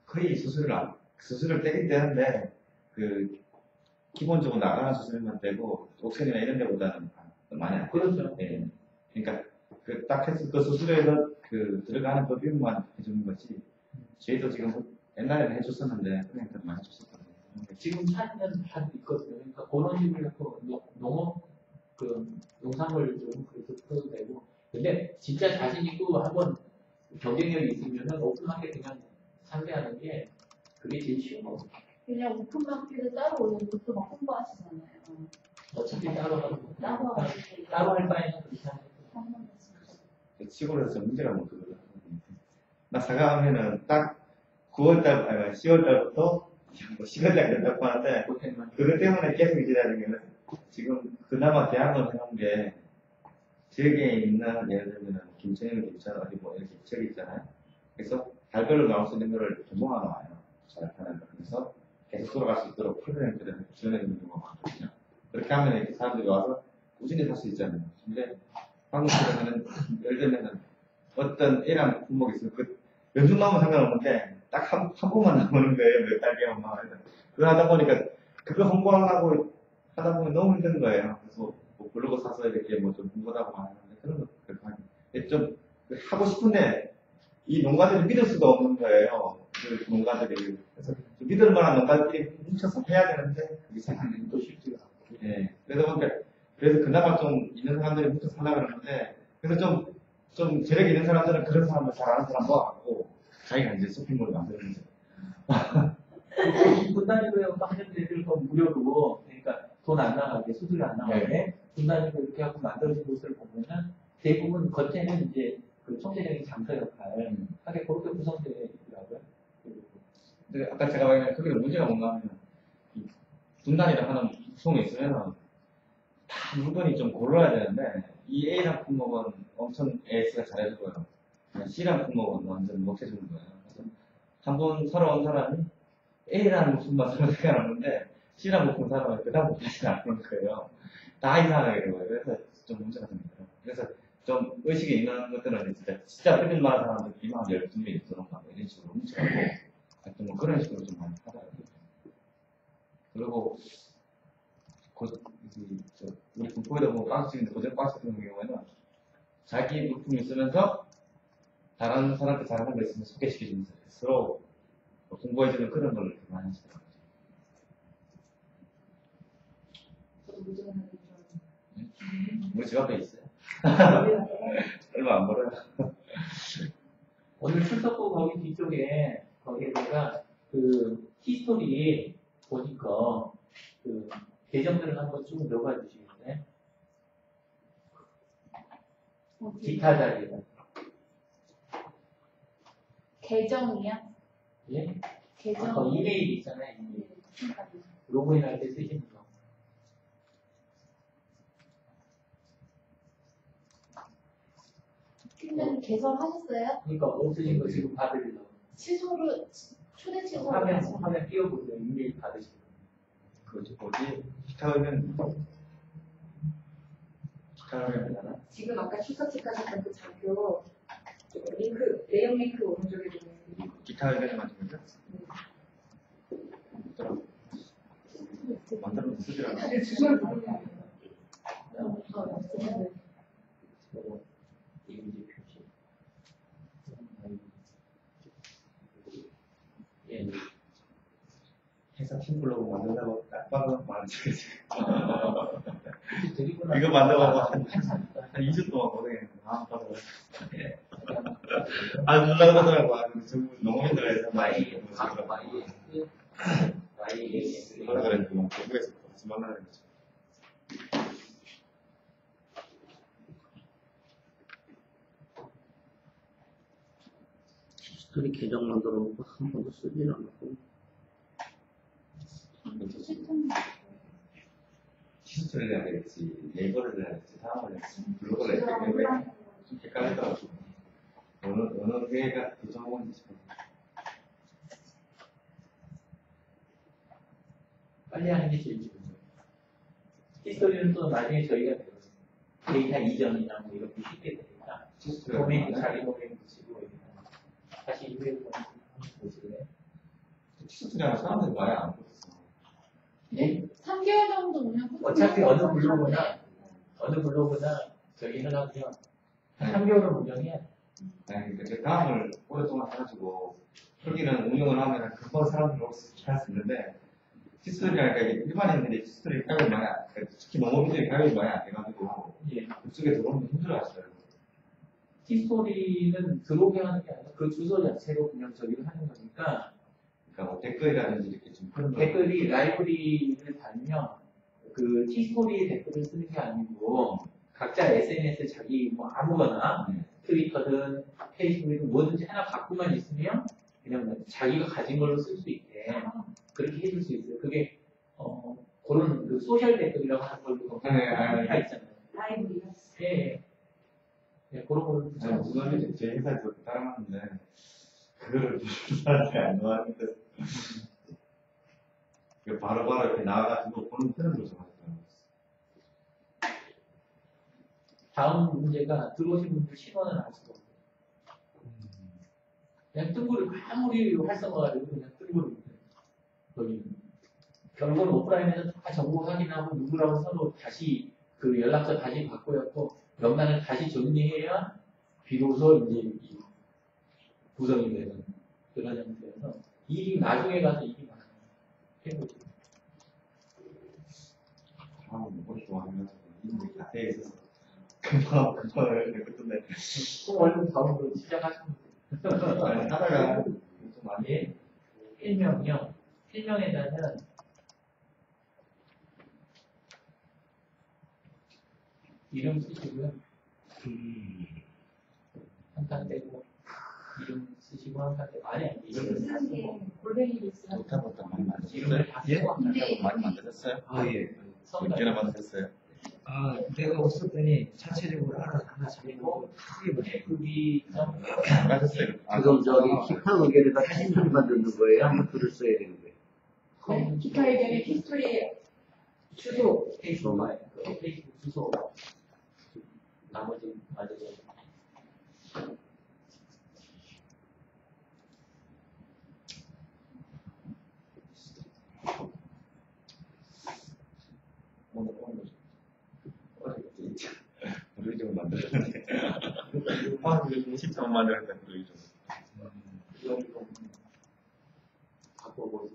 거의 수수료를 떼긴 떼는데, 기본적으로 나가는 수수료만 떼고, 옥션이나 이런 데보다는 많이 안 떼요. 그렇죠. 예. 그러니까, 딱 해서 그 수수료에서 들어가는 그 비용만 해주는 거지, 저희도 지금 옛날에는 해줬었는데, 그러니까 많이 해줬었거든요. 지금 찾는 다 있거든요. 그러니까 그런 식으로 해서 농업, 농산물 좀 그렇게 풀어도 되고. 근데 진짜 자신 있고 한번 경쟁력이 있으면은 오픈마켓 그냥 상대하는 게 그게 제일 쉬운 거거든요. 그냥 오픈마켓을 따로 올려도 또 막 홍보하시잖아요. 어차피 따로 하고. 따로 하시고 따로 할 바에는 그렇게 하는 거. 시골에서 문제가 뭐 그거든. 나 사과하면은 딱 9월달, 아니 10월달부터 뭐 10월달 된다고 하는데, 그것 때문에 계속 이제야 되면 지금 그나마 대학을 해놓은 게 지역에 있는 예를 들면 김천이나 김천 어디 뭐 이렇게 지역이 있잖아요. 그래서 달별로 나올 수 있는 거를 모아 놔요. 잘 하는 거. 그래서 계속 돌아갈 수 있도록 프로그램들을 지원해 주는 경우가 많거든요. 그렇게 하면 이렇게 사람들이 와서 꾸준히 살 수 있잖아요. 근데 방금 그러면은 예를 들면은 어떤 A라는 품목이 있으면 그 연중 나오면 상관없는데 딱 한 번만 나오는 거예요. 몇 달 개만 막. 그거 하다 보니까 그거 홍보하려고 하다 보면 너무 힘든 거예요. 그래서 뭐 블로그 사서 이렇게 뭐 좀 홍보하고 하는데 그런 거 그렇게 하기. 좀 하고 싶은데 이 농가들이 믿을 수가 없는 거예요. 그 농가들이. 그래서 믿을 만한 농가들끼리 뭉쳐서 해야 되는데 그게 잘 안 되는 또 쉽지가 않고. 예. 그래서 그나마 좀 있는 사람들이 뭉쳐서 하려고 그러는데 그래서 좀 재력 있는 사람들은 그런 사람을 잘하는 사람 모아갖고 자기가 이제 쇼핑몰을 만드는 거죠. 분단위로 하는 데들 거 무료로 그러니까 돈 안 나가게 수수료 안 나가게 분단위로 이렇게 하고 만들어진 곳을 보면은 대부분 겉에는 이제 그 총체적인 장터 역할 하게 그렇게 구성되어 있더라고요. 근데 아까 제가 말한 그게 문제가 뭔가 하면 이 분단이라 하는 구성이 있으면 다 물건이 좀 골라야 되는데 이 A라는 품목은 엄청 AS가 잘해주고요. C라는 품목은 완전 못해주는 거예요. 그래서 한 번 사러 온 사람이 A라는 물품만 사러 생각하는데 C라는 물품 사러 그 다음부터 다시 안 오는 거예요. 다 이상하게 되는 거예요. 그래서 좀 문제가 됩니다. 그래서 좀 의식이 있는 것들은 진짜 끌릴 만한 사람들끼리만 12명 있도록 하고 이런 식으로 훔쳐가고 하여튼 뭐 그런 식으로 좀 많이 하더라고요. 그리고 우리 국보에다 보면 박스 찍는데 고정 박스 같은 경우에는 자기 물품이 있으면서 다른 사람한테 잘하는 거 있으면 소개시켜주면서 서로 공부해주는 그런 걸 많이 하시더라고요. 저도 문제가 되는 줄 우리 집 앞에 있어요. 얼마 안 벌어요. 오늘 출석부 거기 뒤쪽에 거기에다가 그 히스토리 보니까 그 계정들을 한번 쭉 넣어봐 주시겠어요? 기타 자리에. 계정이요? 예? 계정. 아까 이메일 있잖아요. 이메일. 로그인 할 때 쓰시는 거. 팀장님 개설하셨어요? 그러니까 못 쓰신 거 지금 받으려고. 취소를 초대 취소를 화면 띄워보세요. 이메일 받으시고. 뭐지? 기타 의견 하나? 지금 아까 출석 체크하셨던 그 자료 링크 내용 링크 오른쪽에 보면 기타 의견을 만든 거죠? 만들면 쓰더라고. 다들 주소를 모르는 저거 이미지 표시. 예. 회사 팀블로그 만든다고 딱 봐도 많지. 드리고 이거 만들어가고 한 한참 2주 동안 고생했는데 아 봐도 아 놀라더라고. 아 정말 너무 힘들어해서 마이 뭐라 그랬지? 막 공부해서 하지 말라 그랬지. 히스토리 계정 만들어 놓고 한 번도 쓰지는 않았고. 히스토리를 해야 되겠지, 네이버를 해야 되겠지, 다음을 해야지, 블로그를 해야 되겠지. 좀 헷갈리더라고. 어느 회가 더 좋은지. 빨리 하는 게 제일 중요해요. 히스토리는 또 나중에 저희가 배워요. 데이터 이전이나 뭐 이렇게 쉽게 되니까 도메인 자기 도메인 붙이고 이렇게 다시 이메일 보실래요? 히스토리하면 사람들이 많이 안 보겠어. 예? 3개월 정도 운영 어차피 어느 블로그나 저희는 하고요. 3개월을 운영해야 돼. 아니, 그 다음을 오랫동안 해가지고 여기는 운영을 하면 금방 사람들이 할 수 있는데 히스토리라니까 일반인들이 히스토리 가입이 많이 안, 특히 농업인들이 가입이 많이 안 돼가지고 예. 그쪽에 들어오면 힘들어하시더라고요. 히스토리는 들어오게 하는 게 아니라 그 주소 자체로 그냥 저기를 하는 거니까 그러니까 뭐 댓글이라든지 이렇게 좀 그런 거. 댓글이 라이브러리를 달면 그 티스토리에 댓글을 쓰는 게 아니고 각자 SNS 자기 뭐 아무거나 트위터든 페이스북이든 뭐든지 하나 갖고만 있으면 그냥 자기가 가진 걸로 쓸 수 있게 그렇게 해줄 수 있어요. 그게 그런 그 소셜 댓글이라고 하는 걸로 다 있잖아요. 라이브리가 예. 예, 그런 거를 저는 우선이 제 회사에서 따라하는데 그거를 사람들이 안 좋아하는데 바로바로 이렇게 나와가지고 보는 트렌드로 정하더라고요. 다음 문제가 들어오신 분들 신원은 알 수가 없어요. 그냥 뜬구를 아무리 활성화하려고 그냥 뜬구를 여기는 결국은 오프라인에서 다 정보 확인하고 누구라고 서로 다시 그 연락처 다시 바꿔갖고 명단을 다시 정리해야 비로소 이제 이 구성이 되는 그런 형태여서 일이 나중에 가서 일이 많아요. 해보죠. 다음은 뭐 좋아하면서 이미 자세에 있어서 금방 그거를 했던데 그럼 얼른 다음 거 시작하시면 돼요. 아니 하다가 좀 많이 예, 필명이요. 필명에다는 이름 쓰시고요. 한 칸 떼고 이름 쓰시고 한 칸 떼고 아니 이름을 다 쓰는 쓰고 게 골뱅이를 쓰는 못하부터 많이 만드셨어요? 이름을 다 예? 쓰고 근데 많이 만드셨어요? 아, 예. 몇 개나 만드셨어요? 아, 내가 없었더니 자체적으로 하나 잡고 크게 그비 하셨어요? 지금 저기 기타 의견에다 히스토리만 넣는 거예요? 한번 글을 써야 되는 거예요? 네, 기타 의견의 히스토리 주소 페이스북 페이스북 주소 나머지 맞아요. 오늘 루이종을 만들었는데 아 20점 만들었다 루이종. 이런 거 바꿔보세요.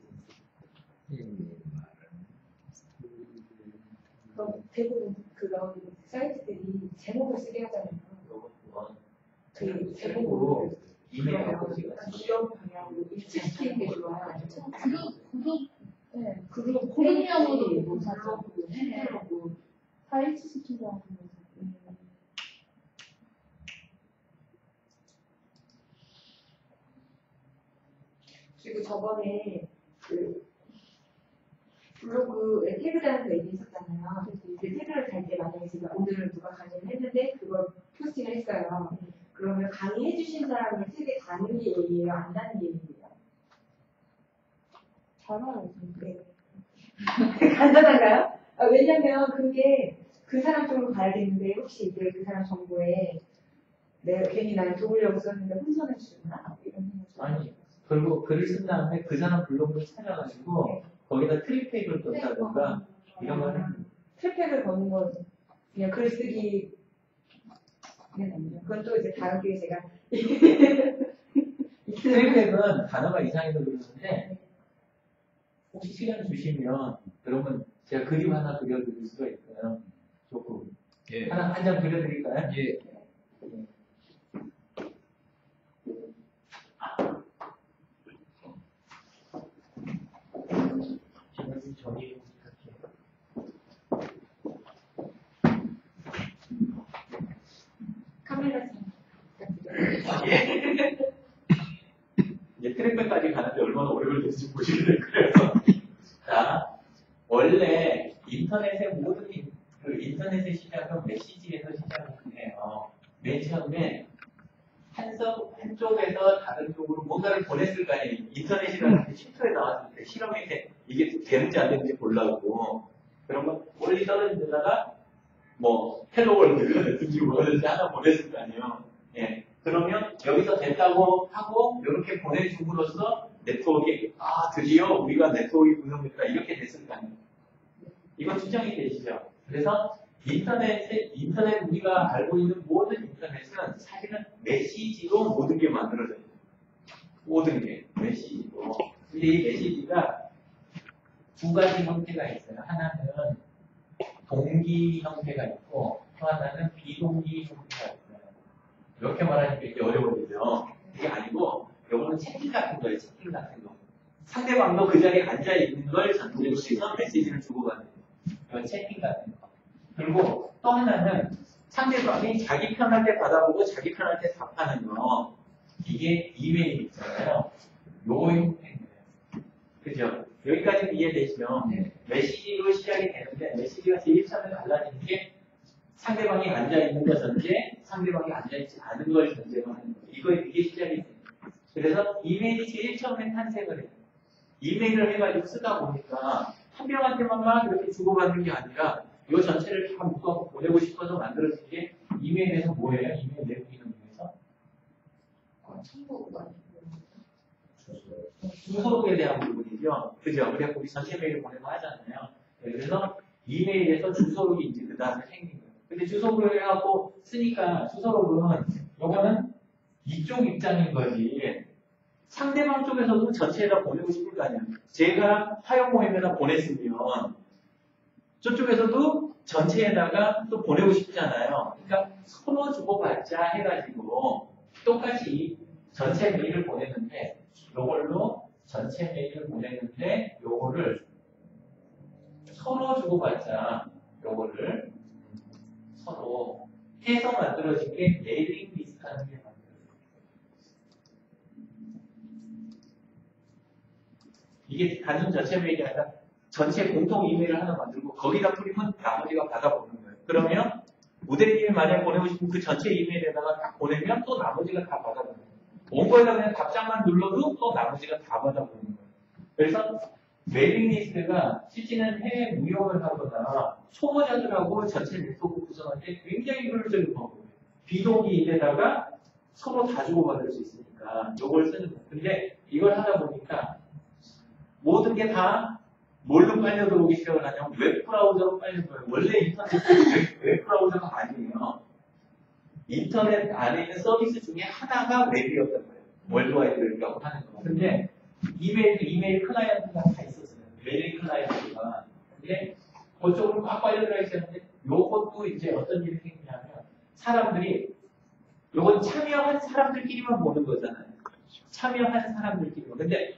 그럼 대부분 그런 사이트들이 제목을 쓰게 하잖아요. 그 제목을 이메일하고 이런 방향으로 일치시키는 게 좋아요. 그룹명으로 못하죠. 네. 다 일치시키려 하는 거죠. 그리고 저번에 그 블로그에 태그 다는 거 얘기했었잖아요. 그래서 이제 태그를 달 때 만약에 제가 오늘 누가 강의를 했는데 그걸 포스팅을 했어요. 그러면 강의해주신 사람이 되게 다는 게 얘기예요? 안 다는 게 얘기예요? 잘하는 네. 간단한가요? 왜냐면 그게 그 사람 쪽으로 가야 되는데 혹시 이제 그 사람 정보에 내가 괜히 나를 도우려고 썼는데 혼선을 주나? 이런 생각. 아니, 그리고 글을 쓴 다음에 그 사람 블로그를 찾아가지고 네. 거기다 트리테이블 떴다든가 이런 거는 트랙을 거는 건 그냥 글쓰기 아니죠. 그건 또 이제 다음 기회에 제가 트리텍은 단어가 이상해서 그러는데 혹시 시간 주시면 그러면 제가 그림 하나 그려드릴 수가 있어요. 조금 예. 하나 한 장 그려드릴까요? 예. 저기 카메라 좀 이제 트랙백까지 가는데 얼마나 오래 걸릴지 보시게 될 거예요. 자, 원래 인터넷의 모든 그 인터넷의 시작은 메시지에서 시작을 해요. 맨 처음에 한쪽에서 다른 쪽으로 뭔가를 보냈을 거 아니에요. 인터넷이라는 게 쉼터에 나왔을 때 실험이 이게 되는지 안 되는지 보려고. 그러면 멀리 떨어진 데다가 뭐 헬로 월드든지 뭐든지 하나 보냈을 거 아니에요. 예. 그러면 여기서 됐다고 하고 이렇게 보내줌으로써 네트워크에 드디어 우리가 네트워크가 구성됐다 이렇게 됐을 거 아니에요. 이거 추정이 되시죠? 그래서 인터넷 우리가 알고 있는 모든 인터넷은 사실은 메시지로 모든 게 만들어져요. 모든 게 메시지로. 근데 이 메시지가 두 가지 형태가 있어요. 하나는 동기 형태가 있고 또 하나는 비동기 형태가 있어요. 이렇게 말하니까 이게 어려워지죠. 그게 아니고 이거는 채팅 같은 거예요. 채팅 같은 거. 상대방도 그 자리에 앉아 있는 걸 전제로 해서 메시지를 주고받는 거예요. 이건 채팅 같은 거. 그리고 또 하나는 상대방이 자기 편할 때 받아보고 자기 편할 때 답하는 거. 이게 이메일 있잖아요. 요거 형태인 거예요. 그죠? 여기까지 이해되시죠? 메시지로 시작이 되는데 메시지가 제일 처음에 달라지는 게 상대방이 앉아있는 것 전제, 상대방이 앉아있지 않은 걸 전제로 하는 거예요. 이게 시작이 돼요. 그래서 이메일이 제일 처음에 탄생을 해요. 이메일을 해가지고 쓰다 보니까 한 명한테만 막 이렇게 주고받는 게 아니라 이 전체를 다 묶어서 보내고 싶어서 만들어진 게 이메일에서 뭐예요? 이메일 내부 기능에서? 참고가 주소에 대한 부분이죠. 그죠? 그래서 우리 전체 메일을 보내고 하잖아요. 네, 그래서 이메일에서 주소록이 이제 그 다음에 생긴 거예요. 근데 주소록을 해갖고 쓰니까 주소록은 요거는 이쪽 입장인 거지. 상대방 쪽에서도 전체에다 보내고 싶을 거 아니에요. 제가 화요 모임에다 보냈으면 저쪽에서도 전체에다가 또 보내고 싶잖아요. 그러니까 서로 주고받자 해가지고 똑같이 전체 메일을 보냈는데 요걸로 전체 메일을 보냈는데 요거를 서로 주고받자 요거를 서로 해서 만들어진 게 메일링 리스트라는 게 만들어져요. 이게 단순 전체 메일이 아니라 전체 공통 이메일을 하나 만들고 거기다 뿌리면 나머지가 받아보는 거예요. 그러면 모델님이 만약에 보내고 싶은 그 전체 이메일에다가 딱 보내면 또 나머지가 다 받아보는 거예요. 원고에다 그냥 답장만 눌러도 또 나머지가 다 받아보는 거예요. 그래서 메일링 리스트가 실제는 해외 무역을 하거나 소모자들하고 전체 네트워크 구성할 때 굉장히 효율적인 방법이에요. 비동기인데다가 서로 다 주고받을 수 있으니까 이걸 쓰는 거예요. 근데 이걸 하다 보니까 모든 게 다 뭘로 빨려 들어오기 시작을 하냐면 웹브라우저로 빨려 들어요. 원래 인터넷은 웹브라우저가 아니에요. 인터넷 안에 있는 서비스 중에 하나가 웹이었던 거예요. 월드와이드 웹이라고 하는 거. 근데 이메일 클라이언트가 다 있었어요. 메일 클라이언트가. 근데 그쪽으로 막 빨려들어가기 시작했는데 요것도 이제 어떤 일이 생기냐면 사람들이 요건 참여한 사람들끼리만 보는 거잖아요. 참여한 사람들끼리만. 근데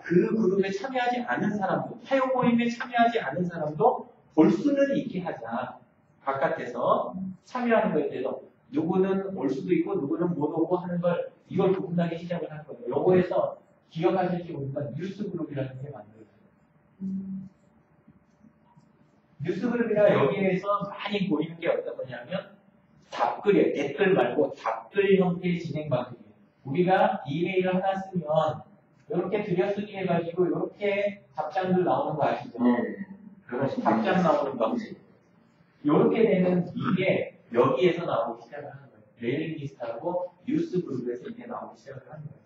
그 그룹에 참여하지 않은 사람도, 화요 모임에 참여하지 않은 사람도 볼 수는 있게 하자. 바깥에서 참여하는 거에 대해서 누구는 올 수도 있고 누구는 못 오고 하는 걸 이걸 구분하기 시작을 한 거예요. 요거에서 기억하실지 모르지만 뉴스그룹이라는 게 만들어져요. 뉴스그룹이나 여기에서 많이 보이는 게 어떤 거냐면 답글이에요. 댓글 말고 답글 형태의 진행 방식이에요. 우리가 이메일을 하나 쓰면 이렇게 들여쓰기 해가지고 이렇게 답장들 나오는 거 아시죠? 이렇게 답장 나오는 방식. 이렇게 되는 이게 여기에서 나오기 시작을 하는 거예요. 메일링 리스트하고 뉴스 그룹에서 이게 나오기 시작을 하는 거예요.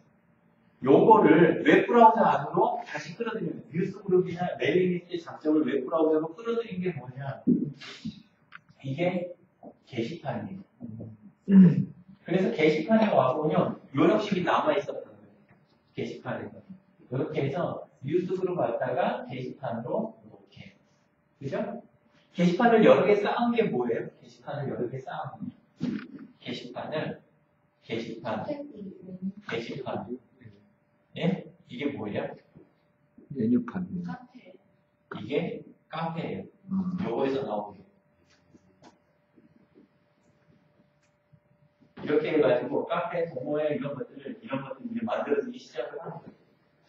요거를 웹브라우저 안으로 다시 끌어들이는 뉴스 그룹이나 메일링 리스트의 장점을 웹브라우저로 끌어들인 게 뭐냐? 이게 게시판이에요. 그래서 게시판에 와보면 요 형식이 남아있었던 거예요. 게시판에서. 이렇게 해서 뉴스 그룹 왔다가 게시판으로 이렇게. 그죠? 게시판을 여러 개 쌓은 게 뭐예요? 게시판을 여러 개 쌓은 거. 게시판. 예? 이게 뭐예요? 메뉴판. 카페. 이게 카페예요. 요거에서 나오게. 이렇게 해가지고 카페, 동호회 이런 것들을 이제 만들어지기 시작을 하는 거예요.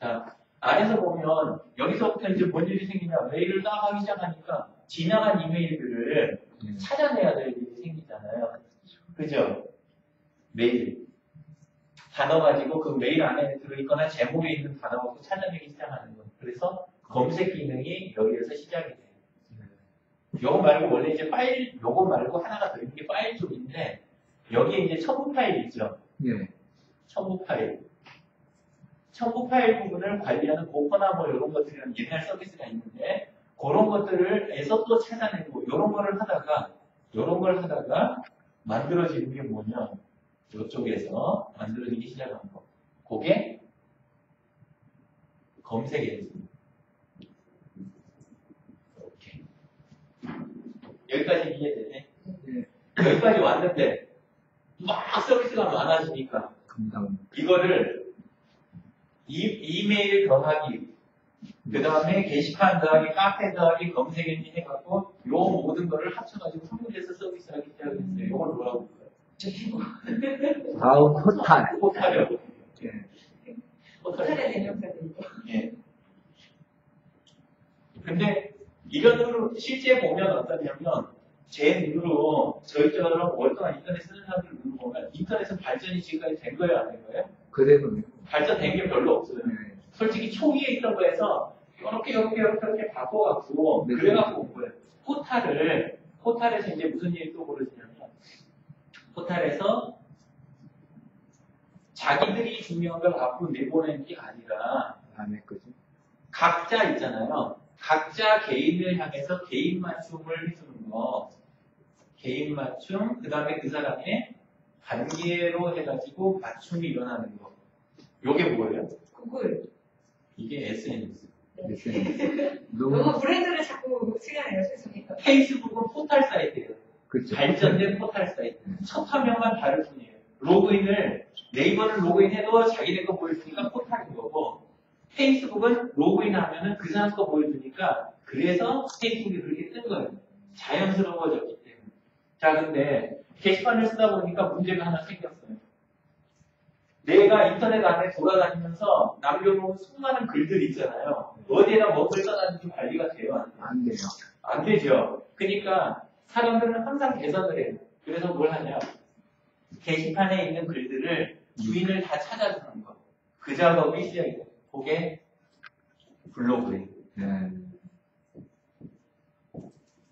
자, 안에서 보면 여기서부터 이제 뭔 일이 생기냐? 메일을 딱 하기 시작하니까 지나간 이메일들을 찾아내야 될 일이 생기잖아요. 그죠? 메일. 단어 가지고 그 메일 안에 들어있거나 제목에 있는 단어 갖고 찾아내기 시작하는 거예요. 그래서 검색 기능이 여기에서 시작이 돼요. 요거 말고 원래 이제 파일, 요거 말고 하나가 더 있는 게 파일 쪽인데 여기에 이제 첨부 파일 있죠? 예. 첨부 파일. 첨부 파일 부분을 관리하는 고퍼나 뭐 이런 것들이랑 옛날 서비스가 있는데 그런 것들을에서 또 찾아내고 이런 걸 하다가 만들어지는 게 뭐냐? 이쪽에서 만들어지기 시작한 거. 그게 검색 엔진. 이렇게. 여기까지 이해되네? 여기까지 왔는데 막 서비스가 많아지니까 금방. 이거를 이메일 더하기 그 다음에 게시판 더하기 카페 더하기 검색 엔진 해갖고 요 모든 거를 합쳐가지고 한국에서 서비스하기 시작했어요. 이걸 뭐라고 볼까요? 다음 포탈. 포탈이요. 예. 포탈의 대명사들이죠. 예. 근데 이런 실제 보면 어떠냐면 제 눈으로 저희처럼 오랫동안 인터넷 쓰는 사람들 눈으로 보면 인터넷은 발전이 지금까지 된 거예요, 안 된 거예요? 그대로요. 발전된 게 별로 없어요. 네. 솔직히 초기에 있던 거에서 이렇게 바꿔갖고 네. 그래갖고 온 거예요. 포탈에서 이제 무슨 일이 또 벌어지냐면 포탈에서 자기들이 중요한 걸 갖고 내보내는 게 아니라 안 했거든. 각자 있잖아요. 각자 개인을 향해서 개인 맞춤을 해주는 거. 개인 맞춤, 그 다음에 그 사람의 관계로 해가지고 맞춤이 일어나는 거. 요게 뭐예요? 구글. 이게 SNS. 너무 브랜드를 자꾸 쓰려네요, 세상에. 페이스북은 포털 사이트예요. 그렇죠. 발전된 포털 사이트. 첫 화면만 다를 뿐이에요. 로그인을, 네이버는 로그인해도 자기네 거 보여주니까 포털인 거고, 페이스북은 로그인하면은 그 사람 거 보여주니까, 그래서 페이스북이 그렇게 뜬 거예요. 자연스러워졌기 때문에. 자, 근데 게시판을 쓰다 보니까 문제가 하나 생겼어요. 내가 인터넷 안에 돌아다니면서 남겨놓은 수많은 글들 있잖아요. 어디에다 뭔글 써놨는지 관리가 돼요? 안 돼요? 안 돼요. 안 되죠. 그러니까 사람들은 항상 개선을 해요. 그래서 뭘 하냐. 게시판에 있는 글들을 주인을 다 찾아주는 거. 그 작업이 시작이 돼요. 그게 블로그예요. 네.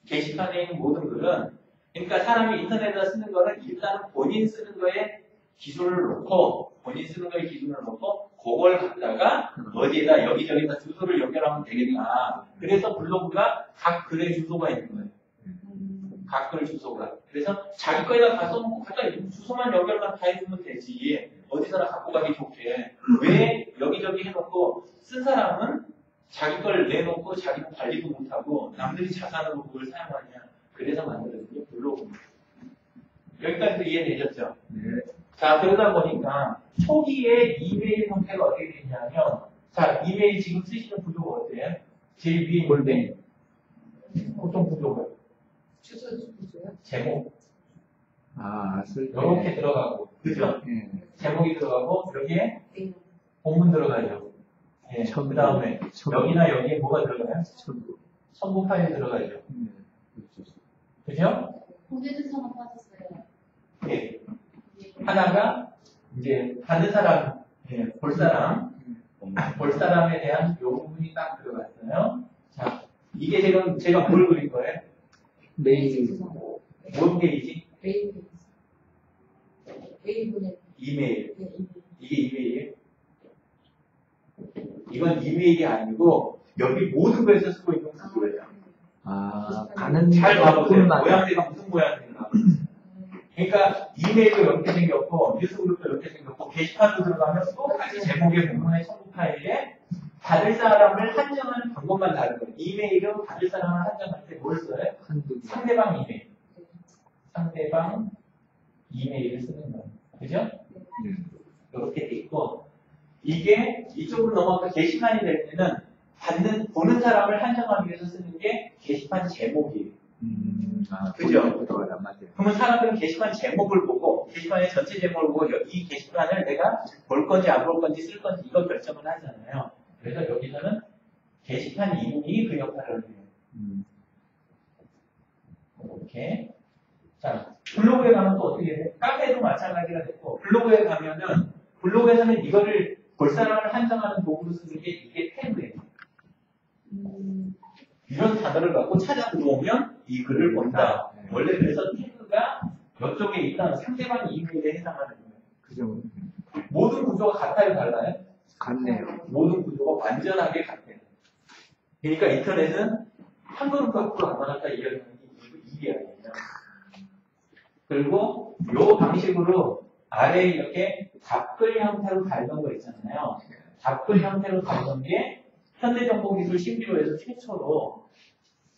게시판에 있는 모든 글은 그러니까 사람이 인터넷에다 쓰는 거는 일단 본인 쓰는 거에 기준을 놓고 그걸 갖다가 어디에다 여기저기다 주소를 연결하면 되겠다. 그래서 블로그가 각 글의 주소가 있는 거예요. 각 글 주소가. 그래서 자기 거에다 다 써놓고 갖다 주소만 연결만 다 해주면 되지. 어디서나 갖고 가기 좋게. 왜 여기저기 해놓고 쓴 사람은 자기 걸 내놓고 자기는 관리도 못하고 남들이 자산으로 그걸 사용하냐. 그래서 만들어진 게 블로그입니다. 여기까지도 이해되셨죠? 네. 자, 그러다 보니까 초기에 이메일 형태가 어떻게 되냐면, 자, 이메일 지금 쓰시는 구조가 어때요? 제일 위에 골뱅이. 보통 구조가 주소 주소요? 제목 쓸 때. 이렇게 들어가고, 그죠? 예. 제목이 들어가고 여기에 네. 본문 들어가죠. 예. 첨부. 그 다음에 여기나 여기에 뭐가 들어가요? 첨부. 첨부 파일 들어가죠. 네. 그죠? 공개주소만 빠졌어요. 예. 하나가 이제 받는 사람, 예, 볼 사람에 대한 요 부분이 딱 들어갔어요. 자, 이게 제가 뭘 그린 거예요? 메일. 뭔 페이지? 메일 보내. 이메일. 네, 이메일. 이게 이메일이에요? 이건 이메일이 아니고 여기 모든 거에서 쓰고 있는 구조예요. 아, 가는 잘 봐보세요. 부분만. 모양새가 무슨 모양새인가. 그러니까 이메일도 이렇게 생겼고 뉴스그룹도 이렇게 생겼고 게시판도 들어가면 똑같이 제목의 본문의 첨부 파일에 받을 사람을 한정하는 방법만 다른 거예요. 이메일은 받을 사람을 한정할 때 뭘 써요? 상대방 이메일. 상대방 이메일을 쓰는 거예요. 그죠? 이렇게 돼 있고 이게 이쪽으로 넘어가 게시판이 될 때는 보는 사람을 한정하기 위해서 쓰는 게 게시판 제목이에요. 그죠? 그러면 사람들은 게시판 제목을 보고 게시판의 전체 제목을 보고 이 게시판을 내가 볼 건지 안 볼 건지 쓸 건지 이걸 결정을 하잖아요. 그래서 여기서는 게시판 이름이 그 역할을 해요. 이렇게. 자, 블로그에 가면 또 어떻게 돼? 카페도 마찬가지가 됐고 블로그에 가면은 블로그에서는 이거를 볼 사람을 한정하는 도구로 쓰는 게 이게 태그예요. 이런 단어를 갖고 찾아 들어오면 이 글을 본다. 원래 그래서 태그가 이쪽에 있던 상대방 이메일에 해당하는 거예요. 그죠. 모든 구조가 같아요, 달라요? 같네요. 모든 구조가 완전하게 같아요. 그러니까 인터넷은 한 걸음도 앞으로 안 나갔다 이야기하는 게 이게 아니에요. 그리고 이 방식으로 아래에 이렇게 답글 형태로 달던 거 있잖아요. 답글 형태로 달던 게 현대정보기술 신비로에서 최초로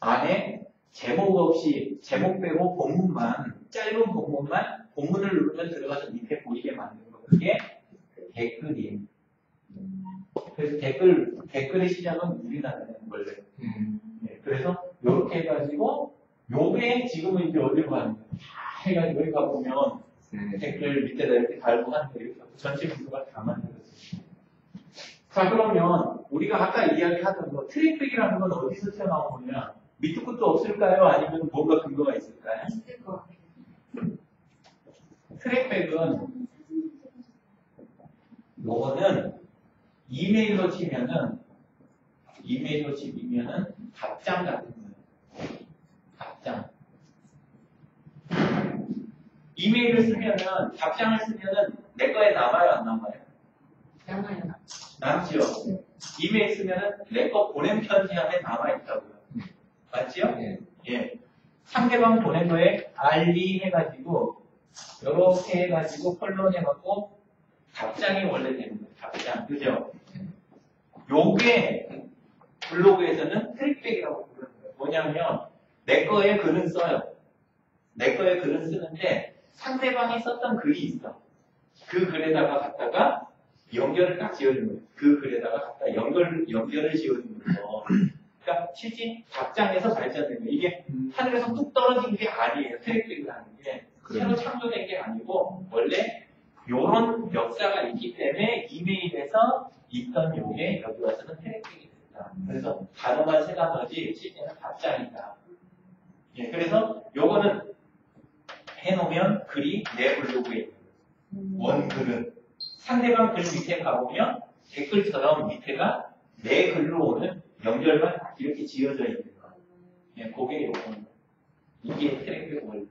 안에 제목 없이 제목 빼고 본문만 짧은 본문만 본문을 누르면 들어가서 밑에 보이게 만든 거 그게 댓글이에요. 그래서 댓글의 시작은 우리나라예요 원래. 네, 그래서 이렇게 해가지고 요게 지금은 이제 어디로 가는 거예요? 다 해가지고 여기 가보면 댓글 밑에다 이렇게 달고 하는 거예요. 전체 구조가 다 만들어졌어요. 자 그러면 우리가 아까 이야기하던 거 트래픽이라는 건 어디서 튀어나온 거냐? 밑도 끝도 없을까요? 아니면 뭔가 근거가 있을까요? 있을 것 같아요. 트랙백은 요거는 이메일로 치면은 답장 같은 거예요. 답장. 이메일을 쓰면은 답장을 쓰면은 내 거에 남아요 안 남아요? 남아요. 남죠. 이메일 쓰면은 내 거 보낸 편지함에 남아 있다고요. 맞죠? 네. 예. 상대방 보낸 거에 알리 해가지고 이렇게 해가지고 컬론 해갖고 답장이 원래 되는 거예요. 답장. 그죠? 요게 블로그에서는 트랙백이라고 부르는 거예요. 뭐냐면 내 거에 글은 써요. 내 거에 글은 쓰는데 상대방이 썼던 글이 있어. 그 글에다가 갖다가 연결을 딱 지어주는 거예요. 그 글에다가 갖다 연결을 지어주는 거. 그러니까 실제 답장에서 발전된 거예요. 이게 하늘에서 뚝 떨어진 게 아니에요. 트랙백이라는 게. 새로 창조된 게 아니고 원래 요런 역사가 있기 때문에 이메일에서 있던 요게 여기 와서는 트랙백이 됐다. 그래서 단어만 세 단어지 실제는 답장이다. 예, 그래서 요거는 해놓으면 글이 내 블로그에 있는 거예요. 원글은 상대방 글 밑에 가보면 댓글처럼 밑에가 내 글로 오는 연결만 이렇게 지어져 있는 거. 예, 그게 요거는 이게 트랙백 원리.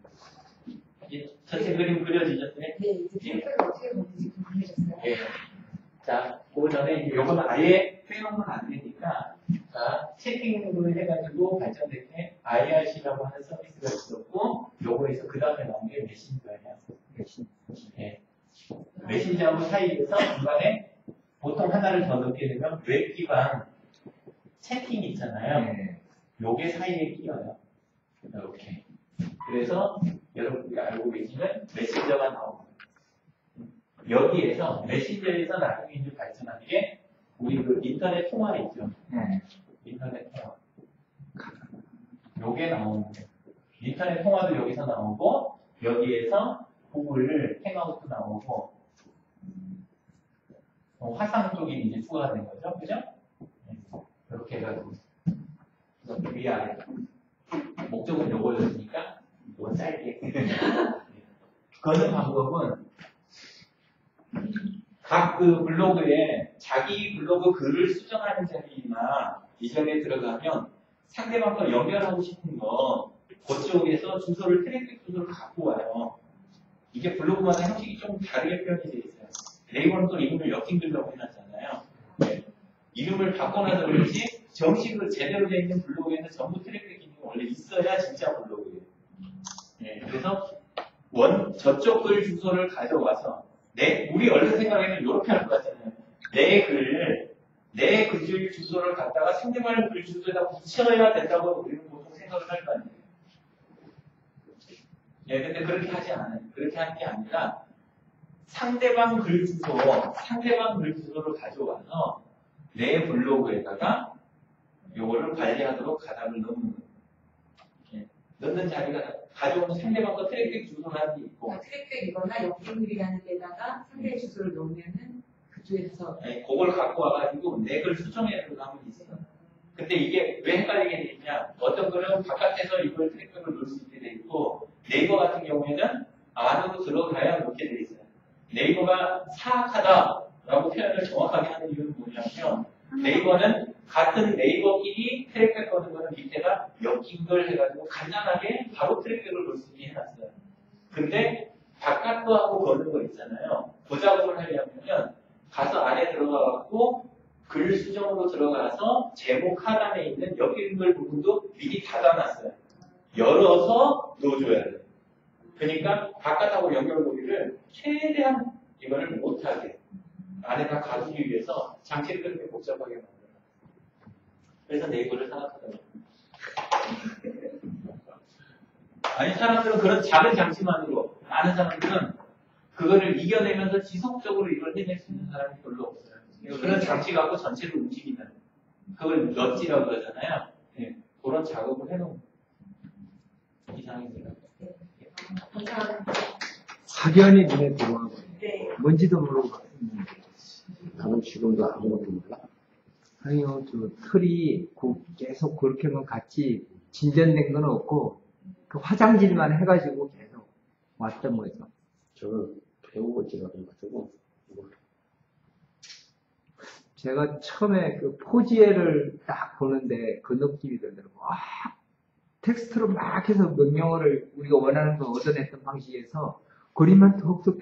전체 그림 그려지셨어요? 네, 이제 트랙백을 어떻게 보는지 궁금해졌어요. 예. 자, 그 전에 이제 요거는 아예 빼놓으면 안 되니까, 자, 채팅으로 해가지고 발전된 게 IRC라고 하는 서비스가 있었고, 요거에서 그 다음에 나온 게 메신저예요. 예. 메신저하고 사이에서 중간에 보통 하나를 더 넣게 되면 웹 기반 채팅이 있잖아요. 요게 사이에 끼어요. 이렇게. 그래서 여러분들이 알고 계시는 메신저가 나옵니다. 여기에서 메신저에서 나중에 이제 발전하는 게 우리 그 인터넷 통화 있죠. 인터넷 통화. 요게 나오는 거예요. 인터넷 통화도 여기서 나오고 여기에서 구글 행아웃도 나오고 화상 쪽이 이제 추가된 거죠. 그죠? 이렇게 해가지고 위아래 목적은 요거였으니까 이건 짧게 거는 방법은 각 그 블로그에 자기 블로그 글을 수정하는 자리나 이전에 들어가면 상대방과 연결하고 싶은 거 그쪽에서 주소를 트래픽 주소를 갖고 와요. 이게 블로그마다 형식이 좀 다르게 표현이 되어 있어요. 네이버는 또 이름을 역행글라고 해놨잖아요. 네. 이름을 바꿔놔서 그렇지 정식으로 제대로 되어 있는 블로그에는 전부 트래픽 기능이 원래 있어야 진짜 블로그예요. 네. 그래서 저쪽 글 주소를 가져와서 우리 얼른 생각하면 이렇게 할 것 같잖아요. 내 글 주소를 갖다가 상대방 글 주소에다 붙여야 된다고 우리는 보통 생각을 할 거 아니에요. 예, 근데 그렇게 하지 않아요. 그렇게 하는 게 아니라 상대방 글 주소를 가져와서 내 블로그에다가 요거를 관리하도록 가닥을 넣는 거예요. 예, 넣는 자리가 가져오는 상대방과 트래픽 주소라는 게 있고 트랙백이거나 역행글이라는 데다가 상대의 주소를 넣으면은 그쪽에서 그걸 갖고 와가지고 내 글 수정해야 되는 하면 있어요. 근데 이게 왜 헷갈리게 돼 있냐? 어떤 글은 바깥에서 이걸 트랙백을 넣을 수 있게 돼 있고 네이버 같은 경우에는 안으로 들어가야 넣게 돼 있어요. 네이버가 사악하다라고 표현을 정확하게 하는 이유는 뭐냐면 네이버는 같은 네이버끼리 트랙백 거는 거는 밑에다 엮인 걸 해가지고 간단하게 바로 트랙백을 넣을 수 있게 해놨어요. 근데 바깥 거하고 거는 거 있잖아요. 그 작업을 하려면 가서 안에 들어가갖고 글 수정으로 들어가서 제목 하단에 있는 엮인 글 부분도 미리 닫아놨어요. 열어서 넣어줘야 돼요. 그러니까 바깥하고 연결고리를 최대한 이거를 못하게 안에다 가두기 위해서 장치를 그렇게 복잡하게 만들어요. 그래서 네이버를 생각하더라고요. 아니 사람들은 그런 작은 장치만으로 많은 사람들은 그거를 이겨내면서 지속적으로 이걸 해낼 수 있는 사람이 별로 없어요. 그런 장치 갖고 전체를 움직이는 그걸 넛지라고 그러잖아요. 네, 그런 작업을 해놓은 이상입니다. 감사합니다. 확연히 눈에 들어와요. 네. 뭔지도 모르고. 나는 지금도 아무것도 몰라. 아니요, 저 틀이 계속 그렇게만 같이 진전된 건 없고 그 화장질만 해가지고 계속 왔던 거죠. 저를 배우고지가 돼가지고 제가 처음에 그 포지에를 딱 보는데 그 느낌이 들더라고요. 텍스트로 막 해서 명령어를 우리가 원하는 거 얻어냈던 방식에서 그림만 톡톡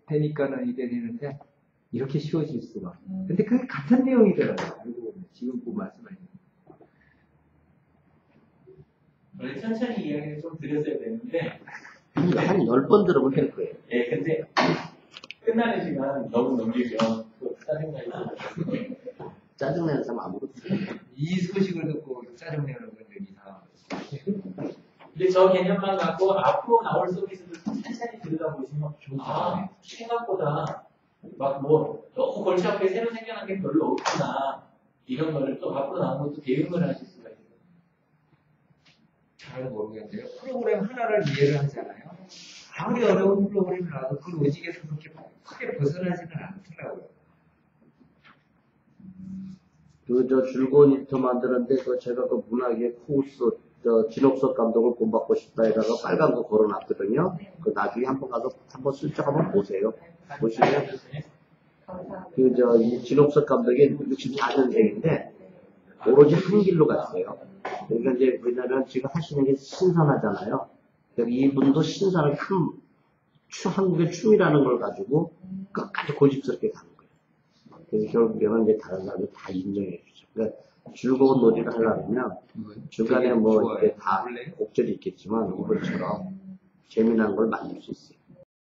되니까는 이게 되는데 이렇게 쉬워질 수가. 근데 그게 같은 내용이더라고요. 알고 보면 지금 그 말씀하신. 원래 천천히 이야기를 좀 드렸어야 되는데 한 10번 들으면 될 거예요. 예, 근데 끝나는 시간 너무 넘기면 또 짜증나게 짜증내는 사람 아무것도 없어요. 이 소식을 듣고 짜증내는 분들이 다. 근데 저 개념만 갖고 앞으로 나올 서비스를 천천히 들여다보시면 생각보다 막 너무 골치 아프게 새로 생겨난 게 별로 없구나 이런 거를 또 앞으로 나오는 것도 대응을 하실 수가 있어요. 잘 모르겠는데요. 프로그램 하나를 이해를 하잖아요. 아무리 어려운 프로그램이 나와도 그 로직에서 그렇게 크게 벗어나지는 않더라고요. 저 즐거운 일터 만드는데 제가 그 문학의 코우스 진옥석 감독을 본받고 싶다 해다가 빨간 거 걸어놨거든요. 그 나중에 한번 가서 한번 슬쩍 한번 보세요. 보시면 이 진옥석 감독이 64년생인데 오로지 한 길로 갔어요. 그러니까 이제 왜냐면 지금 하시는 게 신선하잖아요. 그러니까 이분도 신선한 한국의 춤이라는 걸 가지고 끝까지 고집스럽게 가는 거예요. 그래서 결국에는 이제 다른 사람이 다 인정해 주죠. 그러니까 즐거운 놀이를 하려면 중간에 뭐 이렇게 다 곡절이 있겠지만 이번처럼 재미난 걸 만들 수 있어요.